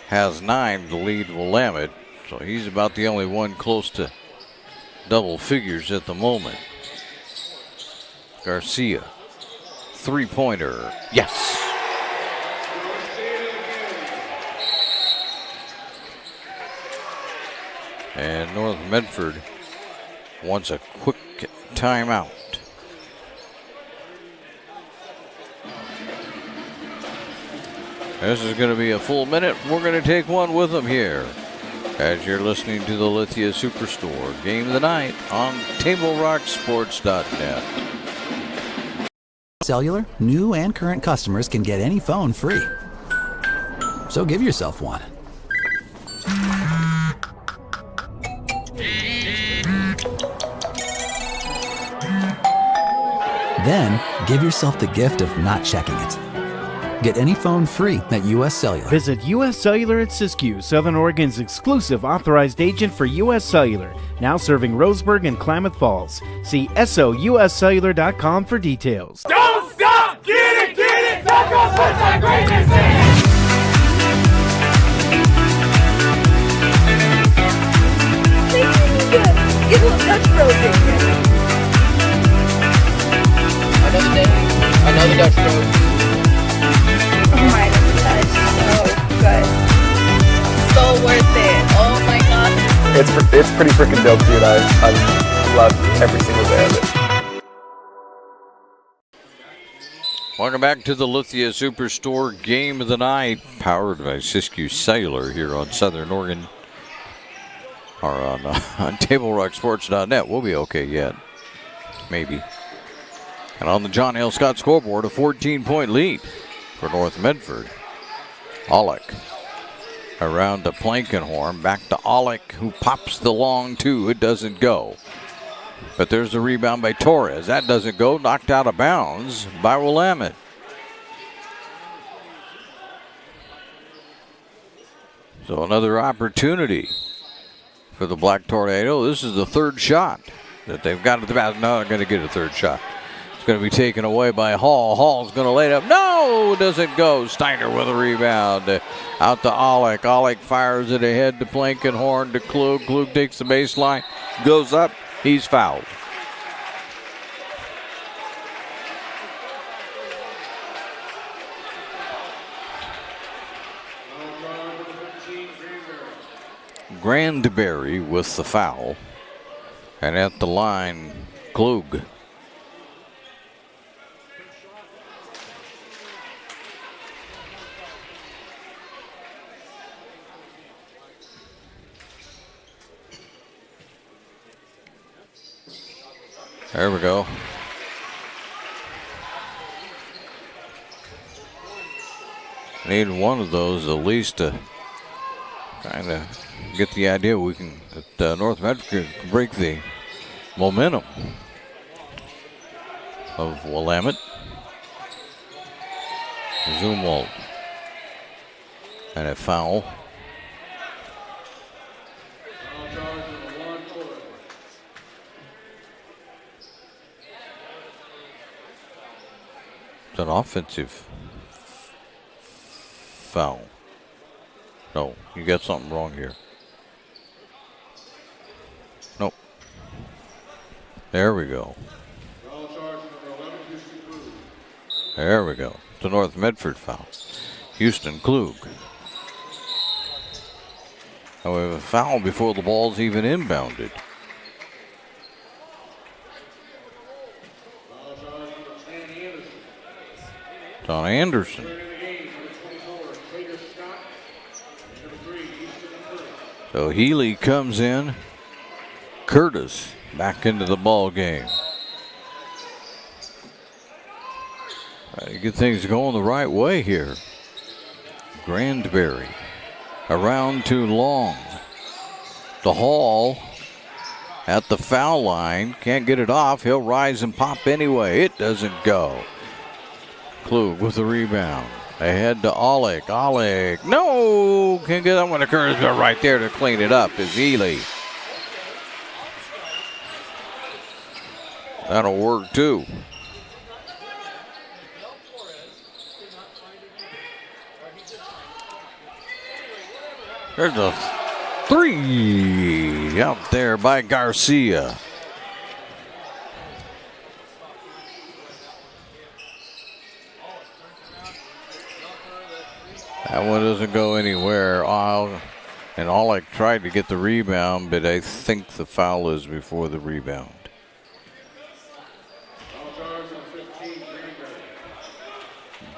has 9 to lead Willamette, so he's about the only one close to double figures at the moment. Garcia, three-pointer, yes. And North Medford wants a quick timeout. This is going to be a full minute. We're going to take one with them here as you're listening to the Lithia Superstore Game of the Night on TableRockSports.net. Cellular, new and current customers can get any phone free. So give yourself one. Then, give yourself the gift of not checking it. Get any phone free at U.S. Cellular. Visit U.S. Cellular at Siskiyou, Southern Oregon's exclusive authorized agent for U.S. Cellular, now serving Roseburg and Klamath Falls. See SOUScellular.com for details. Don't stop! Get it! Get it! Taco puts that greatness in! Get a little Dutch Bros in here. Another day, another Dutch Bros. Oh my god, so good. So worth it. Oh my god. It's pretty freaking dope, dude. I love every single day of it. Welcome back to the Lithia Superstore Game of the Night, powered by Siskiyou Cellular here on Southern Oregon, or on TableRockSports.net. We'll be okay yet, maybe. And on the John L. Scott scoreboard, a 14-point lead for North Medford. Aulick around to Plankenhorn, back to Aulick, who pops the long 2. It doesn't go. But there's the rebound by Torres. That doesn't go. Knocked out of bounds by Willamette. So another opportunity for the Black Tornado. This is the third shot that they've got at the basket. No, they're going to get a third shot. It's going to be taken away by Hall. Hall's going to lay it up. No, doesn't go. Steiner with a rebound. Out to Olick. Olick fires it ahead to Blankenhorn to Klug. Klug takes the baseline. Goes up. He's fouled. Grandberry with the foul. And at the line, Klug. There we go. Need one of those at least to kind of get the idea we can, that North Medford can break the momentum of Willamette. Zumwalt. And a foul. It's an offensive foul. No, you got something wrong here. Nope. There we go. There we go. It's a North Medford foul. Houston Klug. And we have a foul before the ball's even inbounded. It's on Anderson. So Healy comes in. Curtis back into the ball game. Try to get things going the right way here. Grandberry around too long. The Hall at the foul line. Can't get it off. He'll rise and pop anyway. It doesn't go. Klug with the rebound. Ahead to Olick. Olick. No! Can't get that one to Curtis, but right there to clean it up is Ely. That'll work too. There's a three out there by Garcia. That one doesn't go anywhere. And Olick tried to get the rebound, but I think the foul is before the rebound.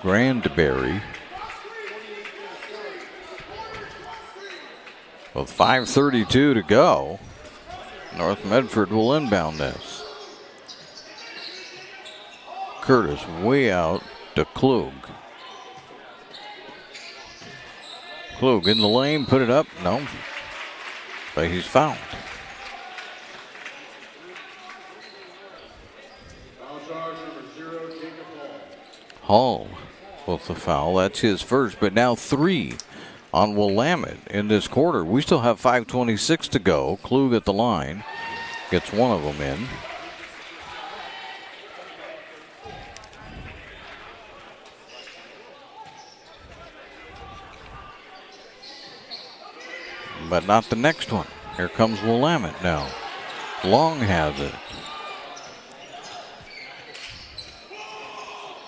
Grandberry. With 5:32 to go, North Medford will inbound this. Curtis way out to Klug. Klug in the lane, put it up. No. But he's fouled. Hall with the foul. That's his first, but now 3 on Willamette in this quarter. We still have 5:26 to go. Klug at the line. Gets one of them in. But not the next one. Here comes Willamette now. Long has it.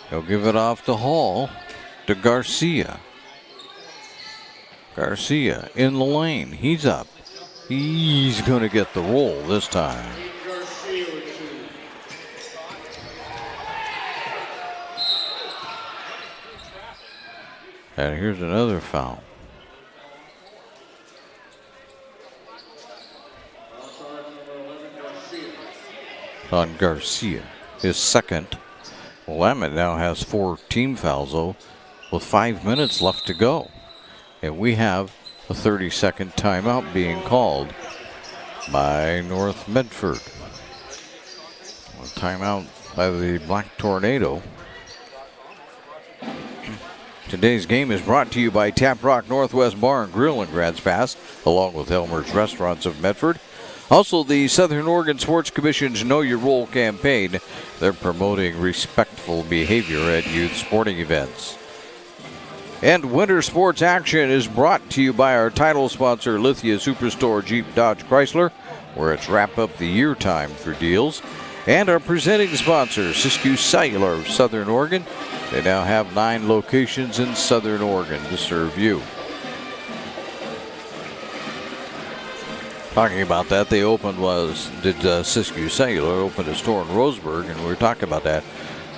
He'll give it off to Hall, to Garcia. Garcia in the lane. He's up. He's going to get the roll this time. And here's another foul. On Garcia, his second. Willamette now has 4 team fouls, though, with 5 minutes left to go. And we have a 30-second timeout being called by North Medford. A timeout by the Black Tornado. Today's game is brought to you by Tap Rock Northwest Bar and Grill in Grants Pass, along with Elmer's Restaurants of Medford. Also, the Southern Oregon Sports Commission's Know Your Role campaign. They're promoting respectful behavior at youth sporting events. And winter sports action is brought to you by our title sponsor, Lithia Superstore Jeep Dodge Chrysler, where it's wrap up the year time for deals. And our presenting sponsor, Siskiyou Cellular of Southern Oregon. They now have 9 locations in Southern Oregon to serve you. Talking about that, they Siskiyou Cellular opened a store in Roseburg, and we were talking about that.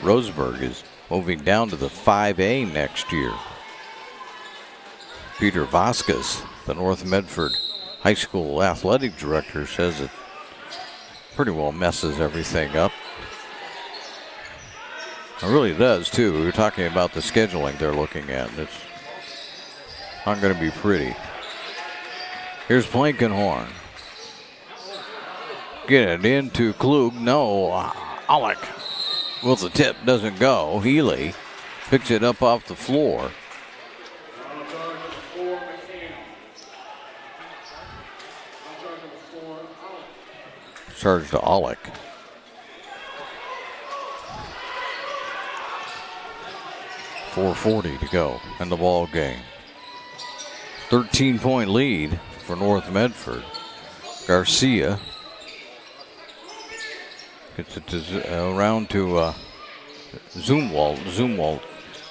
Roseburg is moving down to the 5A next year. Peter Vasquez, the North Medford High School athletic director, says it pretty well messes everything up. It really does, too. We were talking about the scheduling they're looking at. It's not going to be pretty. Here's Blankenhorn. Get it into Klug. No, Alec with the tip doesn't go. Healy picks it up off the floor. Charge to Alec. .440 to go in the ball game. 13-point lead for North Medford. Garcia gets it around to Zumwalt. Zumwalt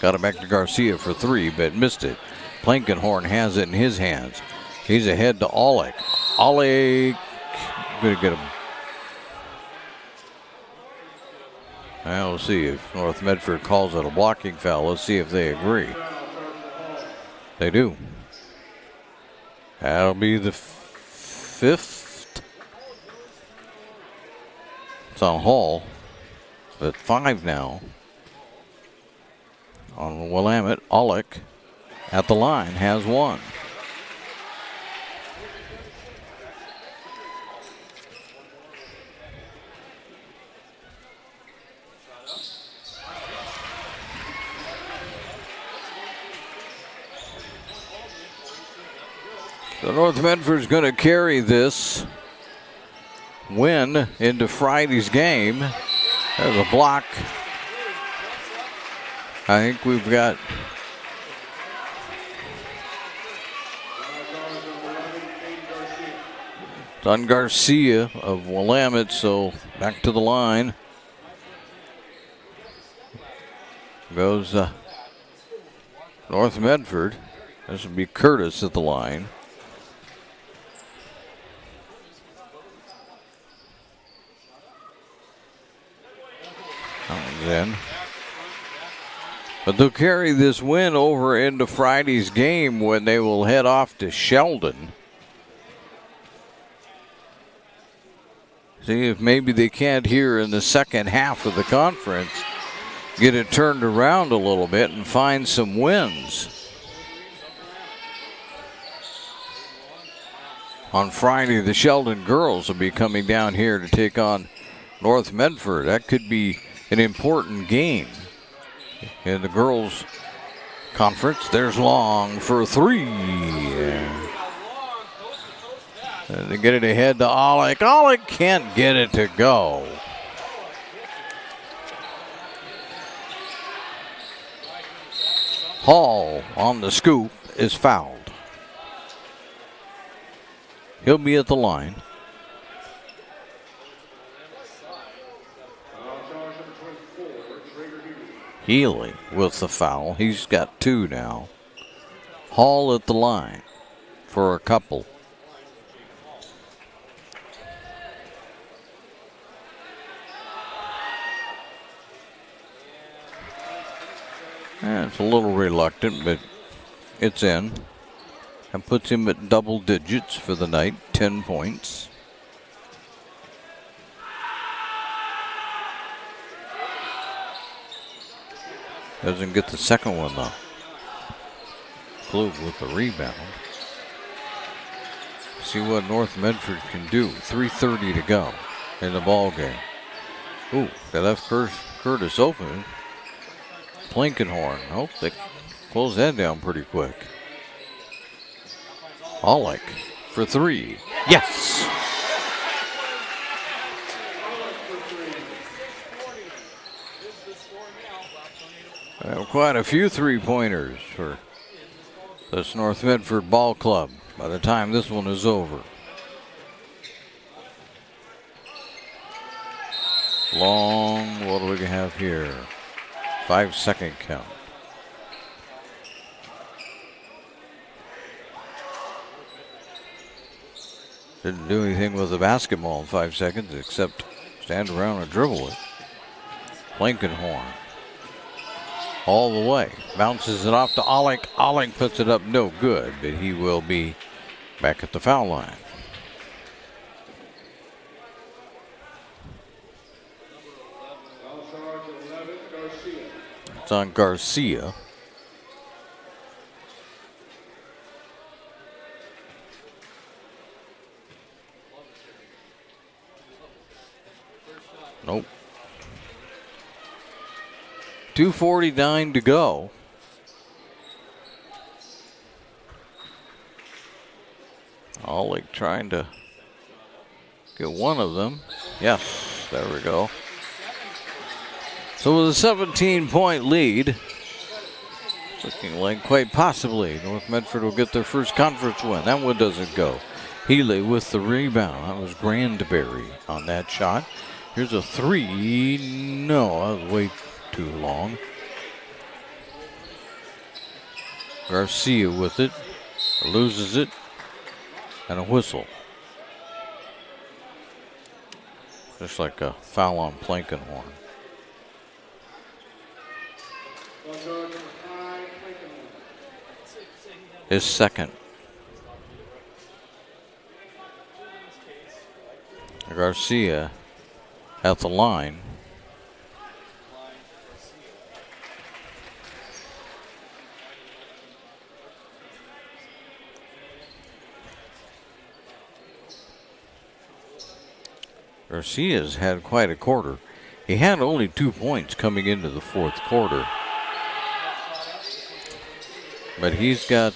got it back to Garcia for 3, but missed it. Blankenhorn has it in his hands. He's ahead to Alec. Alec going to get him. Now we'll see if North Medford calls it a blocking foul. Let's see if they agree. They do. That'll be the 5th. It's on Hall. At 5 now. On Willamette, Alec at the line has 1. So North Medford's going to carry this win into Friday's game. There's a block. I think we've got Don Garcia of Willamette, so back to the line. Goes North Medford. This would be Curtis at the line. In. But they'll carry this win over into Friday's game when they will head off to Sheldon. See if maybe they can't here in the second half of the conference get it turned around a little bit and find some wins. On Friday, the Sheldon girls will be coming down here to take on North Medford. That could be an important game in the girls' conference. There's Long for 3. And they get it ahead to Alec. Alec can't get it to go. Hall on the scoop is fouled. He'll be at the line. Healy with the foul. He's got 2 now. Hall at the line for a couple. It's a little reluctant, but it's in. And puts him at double digits for the night, 10 points. Doesn't get the second one, though. Klug with the rebound. See what North Medford can do. 3:30 to go in the ball game. Ooh, they left Curtis open. Blankenhorn. Oh, they closed that down pretty quick. Alec for 3. Yes! Quite a few three-pointers for this North Medford ball club by the time this one is over. Long, what do we have here? 5-second count. Didn't do anything with the basketball in 5 seconds except stand around and dribble it. Blankenhorn all the way. Bounces it off to Olick. Olick puts it up no good, but he will be back at the foul line. It's on Garcia. Nope. 2:49 to go. Olick trying to get one of them. Yes, there we go. So with a 17-point lead, it's looking like quite possibly North Medford will get their first conference win. That one doesn't go. Healy with the rebound. That was Grandberry on that shot. Here's a three. No, that was way too long. Garcia with it. Loses it. And a whistle. Just like a foul on Blankenhorn. His second. Garcia at the line. Garcia's had quite a quarter. He had only 2 points coming into the fourth quarter. But he's got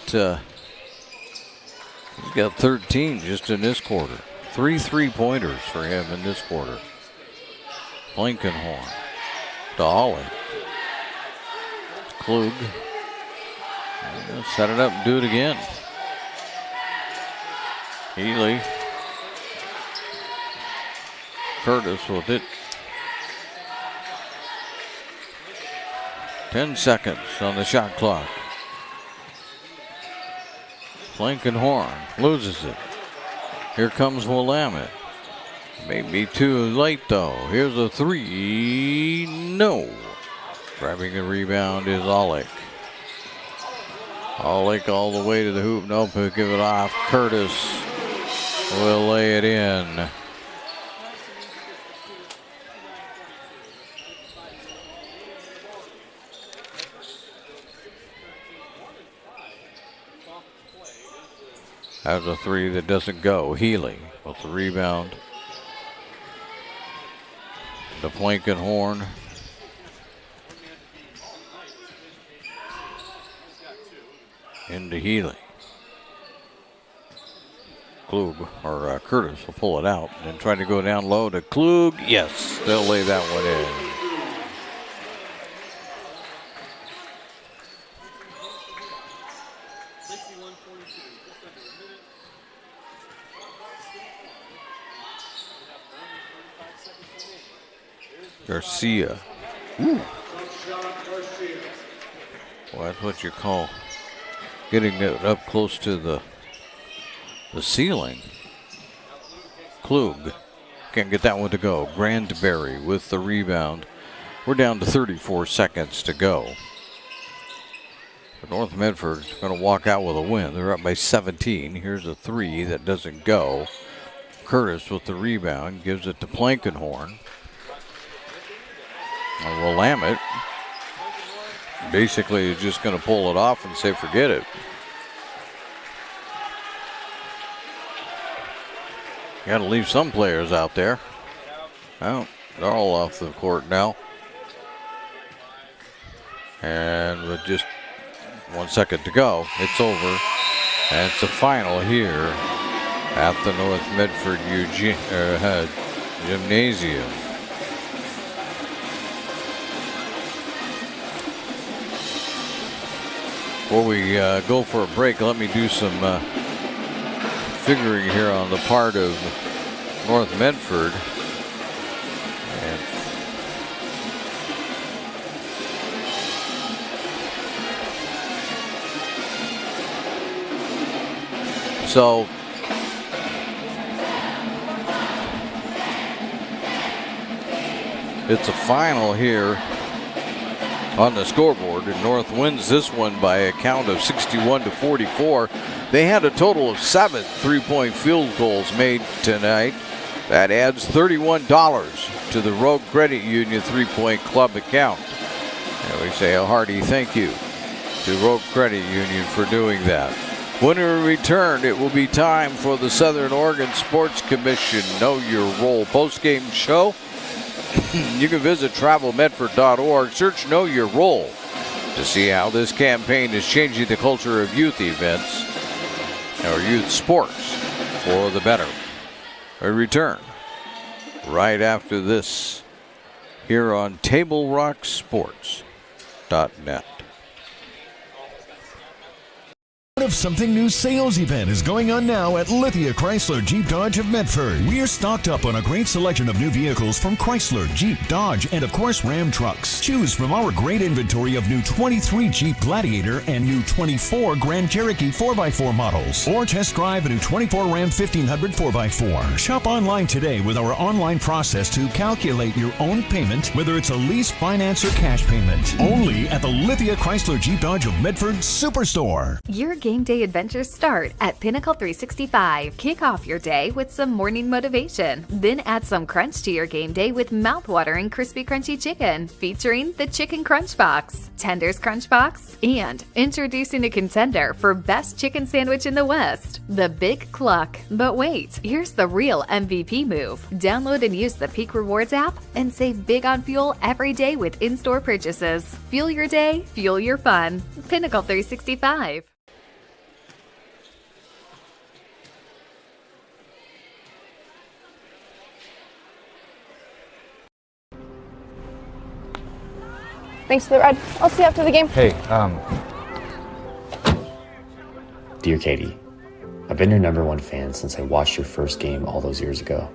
13 just in this quarter. 3 3-pointers for him in this quarter. Blankenhorn to Ollie. Klug. Set it up and do it again. Healy. Curtis with it. 10 seconds on the shot clock. Blankenhorn loses it. Here comes Willamette. Maybe too late though. Here's a three. No. Grabbing the rebound is Olick. Olick all the way to the hoop. Nope, he'll give it off. Curtis will lay it in. That's a three that doesn't go. Healy with the rebound. The Blankenhorn. Into Healy. Klug, or Curtis will pull it out and try to go down low to Klug. Yes, they'll lay that one in. Garcia. Ooh. Well, that's what you call getting it up close to the ceiling. Klug can't get that one to go. Grandberry with the rebound. We're down to 34 seconds to go. But North Medford's going to walk out with a win. They're up by 17. Here's a three that doesn't go. Curtis with the rebound gives it to Blankenhorn. Willamette basically is just going to pull it off and say forget it. Got to leave some players out there. Well, they're all off the court now. And with just 1 second to go, it's over. And it's the final here at the North Medford Gymnasium. Before we go for a break, let me do some figuring here on the part of North Medford. And so it's a final here on the scoreboard, and North wins this one by a count of 61-44. They had a total of 7 3-point field goals made tonight. That adds $31 to the Rogue Credit Union 3-point club account. And we say a hearty thank you to Rogue Credit Union for doing that. When we return, it will be time for the Southern Oregon Sports Commission Know Your Role postgame show. You can visit travelmedford.org, search Know Your Role to see how this campaign is changing the culture of youth events or youth sports for the better. We return right after this here on TableRockSports.net. Of something new sales event is going on now at Lithia Chrysler Jeep Dodge of Medford. We're stocked up on a great selection of new vehicles from Chrysler, Jeep, Dodge, and of course Ram trucks. Choose from our great inventory of new 23 Jeep Gladiator and new 24 Grand Cherokee 4x4 models, or test drive a new 24 Ram 1500 4x4. Shop online today with our online process to calculate your own payment, whether it's a lease, finance, or cash payment. Only at the Lithia Chrysler Jeep Dodge of Medford Superstore. Your game day adventures start at Pinnacle 365. Kick off your day with some morning motivation. Then add some crunch to your game day with mouth-watering crispy crunchy chicken, featuring the Chicken Crunch Box, Tender's Crunch Box, and introducing a contender for best chicken sandwich in the West, the Big Cluck. But wait, here's the real MVP move. Download and use the Peak Rewards app and save big on fuel every day with in-store purchases. Fuel your day, fuel your fun. Pinnacle 365. Thanks for the ride. I'll see you after the game. Hey, Dear Katie, I've been your #1 fan since I watched your first game all those years ago,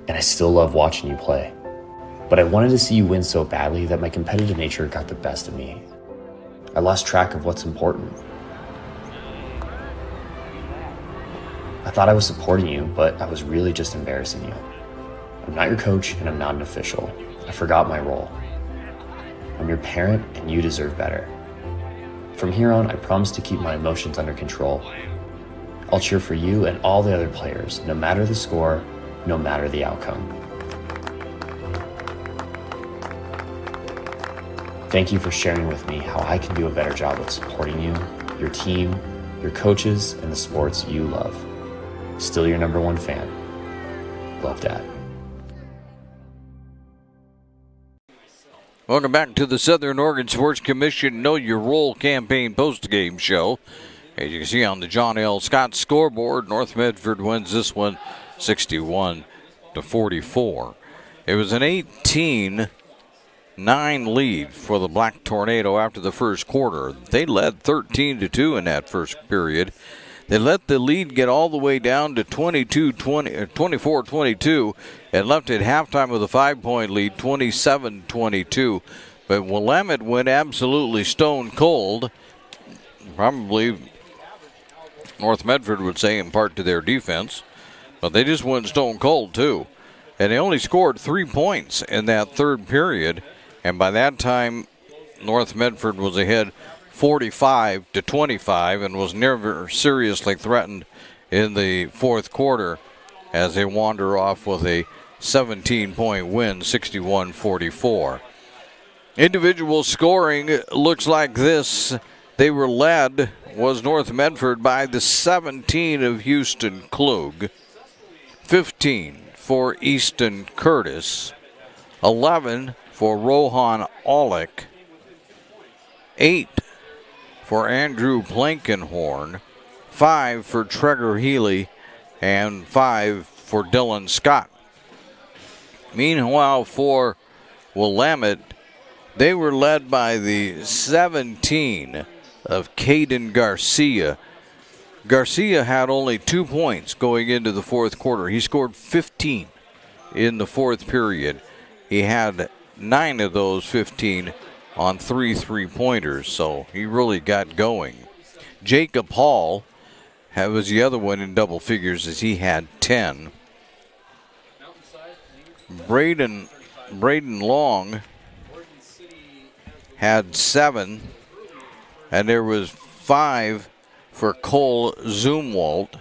and I still love watching you play. But I wanted to see you win so badly that my competitive nature got the best of me. I lost track of what's important. I thought I was supporting you, but I was really just embarrassing you. I'm not your coach, and I'm not an official. I forgot my role. I'm your parent, and you deserve better. From here on, I promise to keep my emotions under control. I'll cheer for you and all the other players, no matter the score, no matter the outcome. Thank you for sharing with me how I can do a better job of supporting you, your team, your coaches, and the sports you love. Still your #1 fan. Love, Dad. Welcome back to the Southern Oregon Sports Commission Know Your Role campaign post-game show. As you can see on the John L. Scott scoreboard, North Medford wins this one 61-44. It was an 18-9 lead for the Black Tornado after the first quarter. They led 13-2 in that first period. They let the lead get all the way down to 24-22 and left at halftime with a 5-point lead, 27-22. But Willamette went absolutely stone cold. Probably North Medford would say in part to their defense. But they just went stone cold too. And they only scored 3 points in that third period. And by that time, North Medford was ahead 45-25 and was never seriously threatened in the fourth quarter as they wander off with a 17-point win, 61-44. Individual scoring looks like this. They were led, was North Medford, by the 17 of Houston Klug, 15 for Easton Curtis, 11 for Rohan Aulick, 8 for Andrew Plankenhorn, 5 for Treger Healy, and 5 for Dylan Scott. Meanwhile, for Willamette, they were led by the 17 of Caden Garcia. Garcia had only 2 points going into the fourth quarter. He scored 15 in the fourth period. He had 9 of those 15 on 3 3-pointers, so he really got going. Jacob Hall was the other one in double figures as he had 10. Braden Long had 7, and there was 5 for Cole Zumwalt.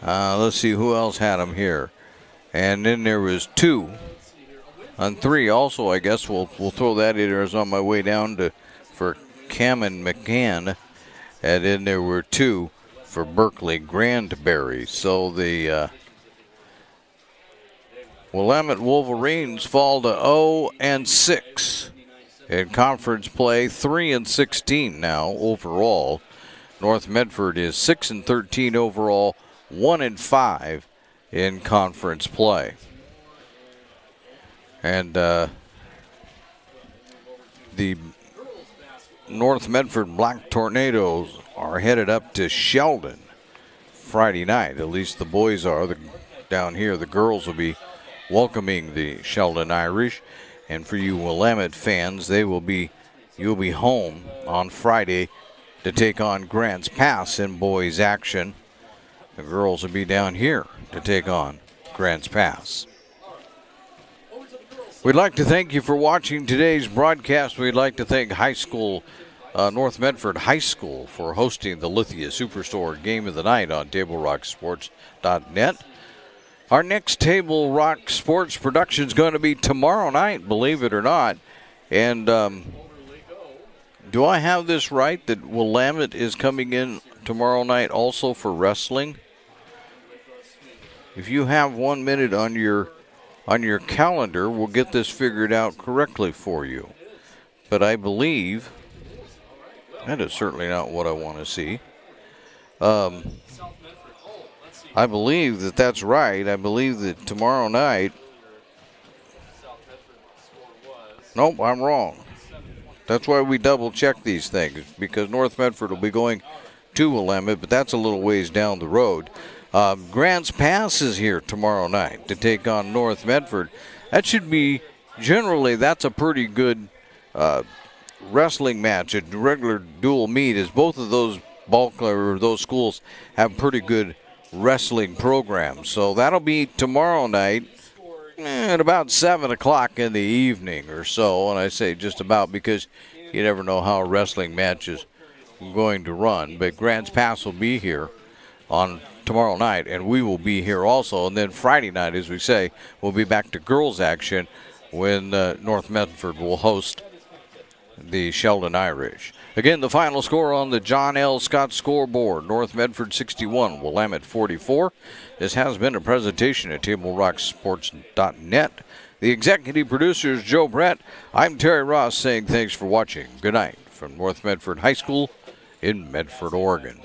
Let's see who else had him here. And then there was 2 on 3 also. I guess we'll throw that in there as on my way down for Cameron McCann. And then there were 2 for Berkeley Grandberry. So the Willamette Wolverines fall to 0-6 in conference play, 3-16 now overall. North Medford is 6-13 overall, 1-5 in conference play. And the North Medford Black Tornadoes are headed up to Sheldon Friday night. At least the boys are. Down here, the girls will be welcoming the Sheldon Irish. And for you Willamette fans, you'll be home on Friday to take on Grants Pass in boys action. The girls will be down here to take on Grants Pass. We'd like to thank you for watching today's broadcast. We'd like to thank North Medford High School for hosting the Lithia Superstore Game of the Night on TableRockSports.net. Our next Table Rock Sports production is going to be tomorrow night, believe it or not. And do I have this right that Willamette is coming in tomorrow night also for wrestling? If you have 1 minute on your calendar, we'll get this figured out correctly for you. But I believe that is certainly not what I want to see. I believe that that's right. I believe that tomorrow night. Nope, I'm wrong. That's why we double check these things, because North Medford will be going to Willamette, but that's a little ways down the road. Grants Pass is here tomorrow night to take on North Medford. That should be, generally, that's a pretty good wrestling match, a regular dual meet, as both of those those schools have pretty good wrestling programs. So that'll be tomorrow night at about 7 o'clock in the evening or so. And I say just about because you never know how a wrestling match is going to run. But Grants Pass will be here on tomorrow night, and we will be here also. And then Friday night, as we say, we'll be back to girls action when North Medford will host the Sheldon Irish. Again, the final score on the John L. Scott scoreboard: North Medford 61, Willamette 44. This has been a presentation at TableRockSports.net. The executive producer is Joe Brett. I'm Terry Ross saying thanks for watching. Good night from North Medford High School in Medford, Oregon.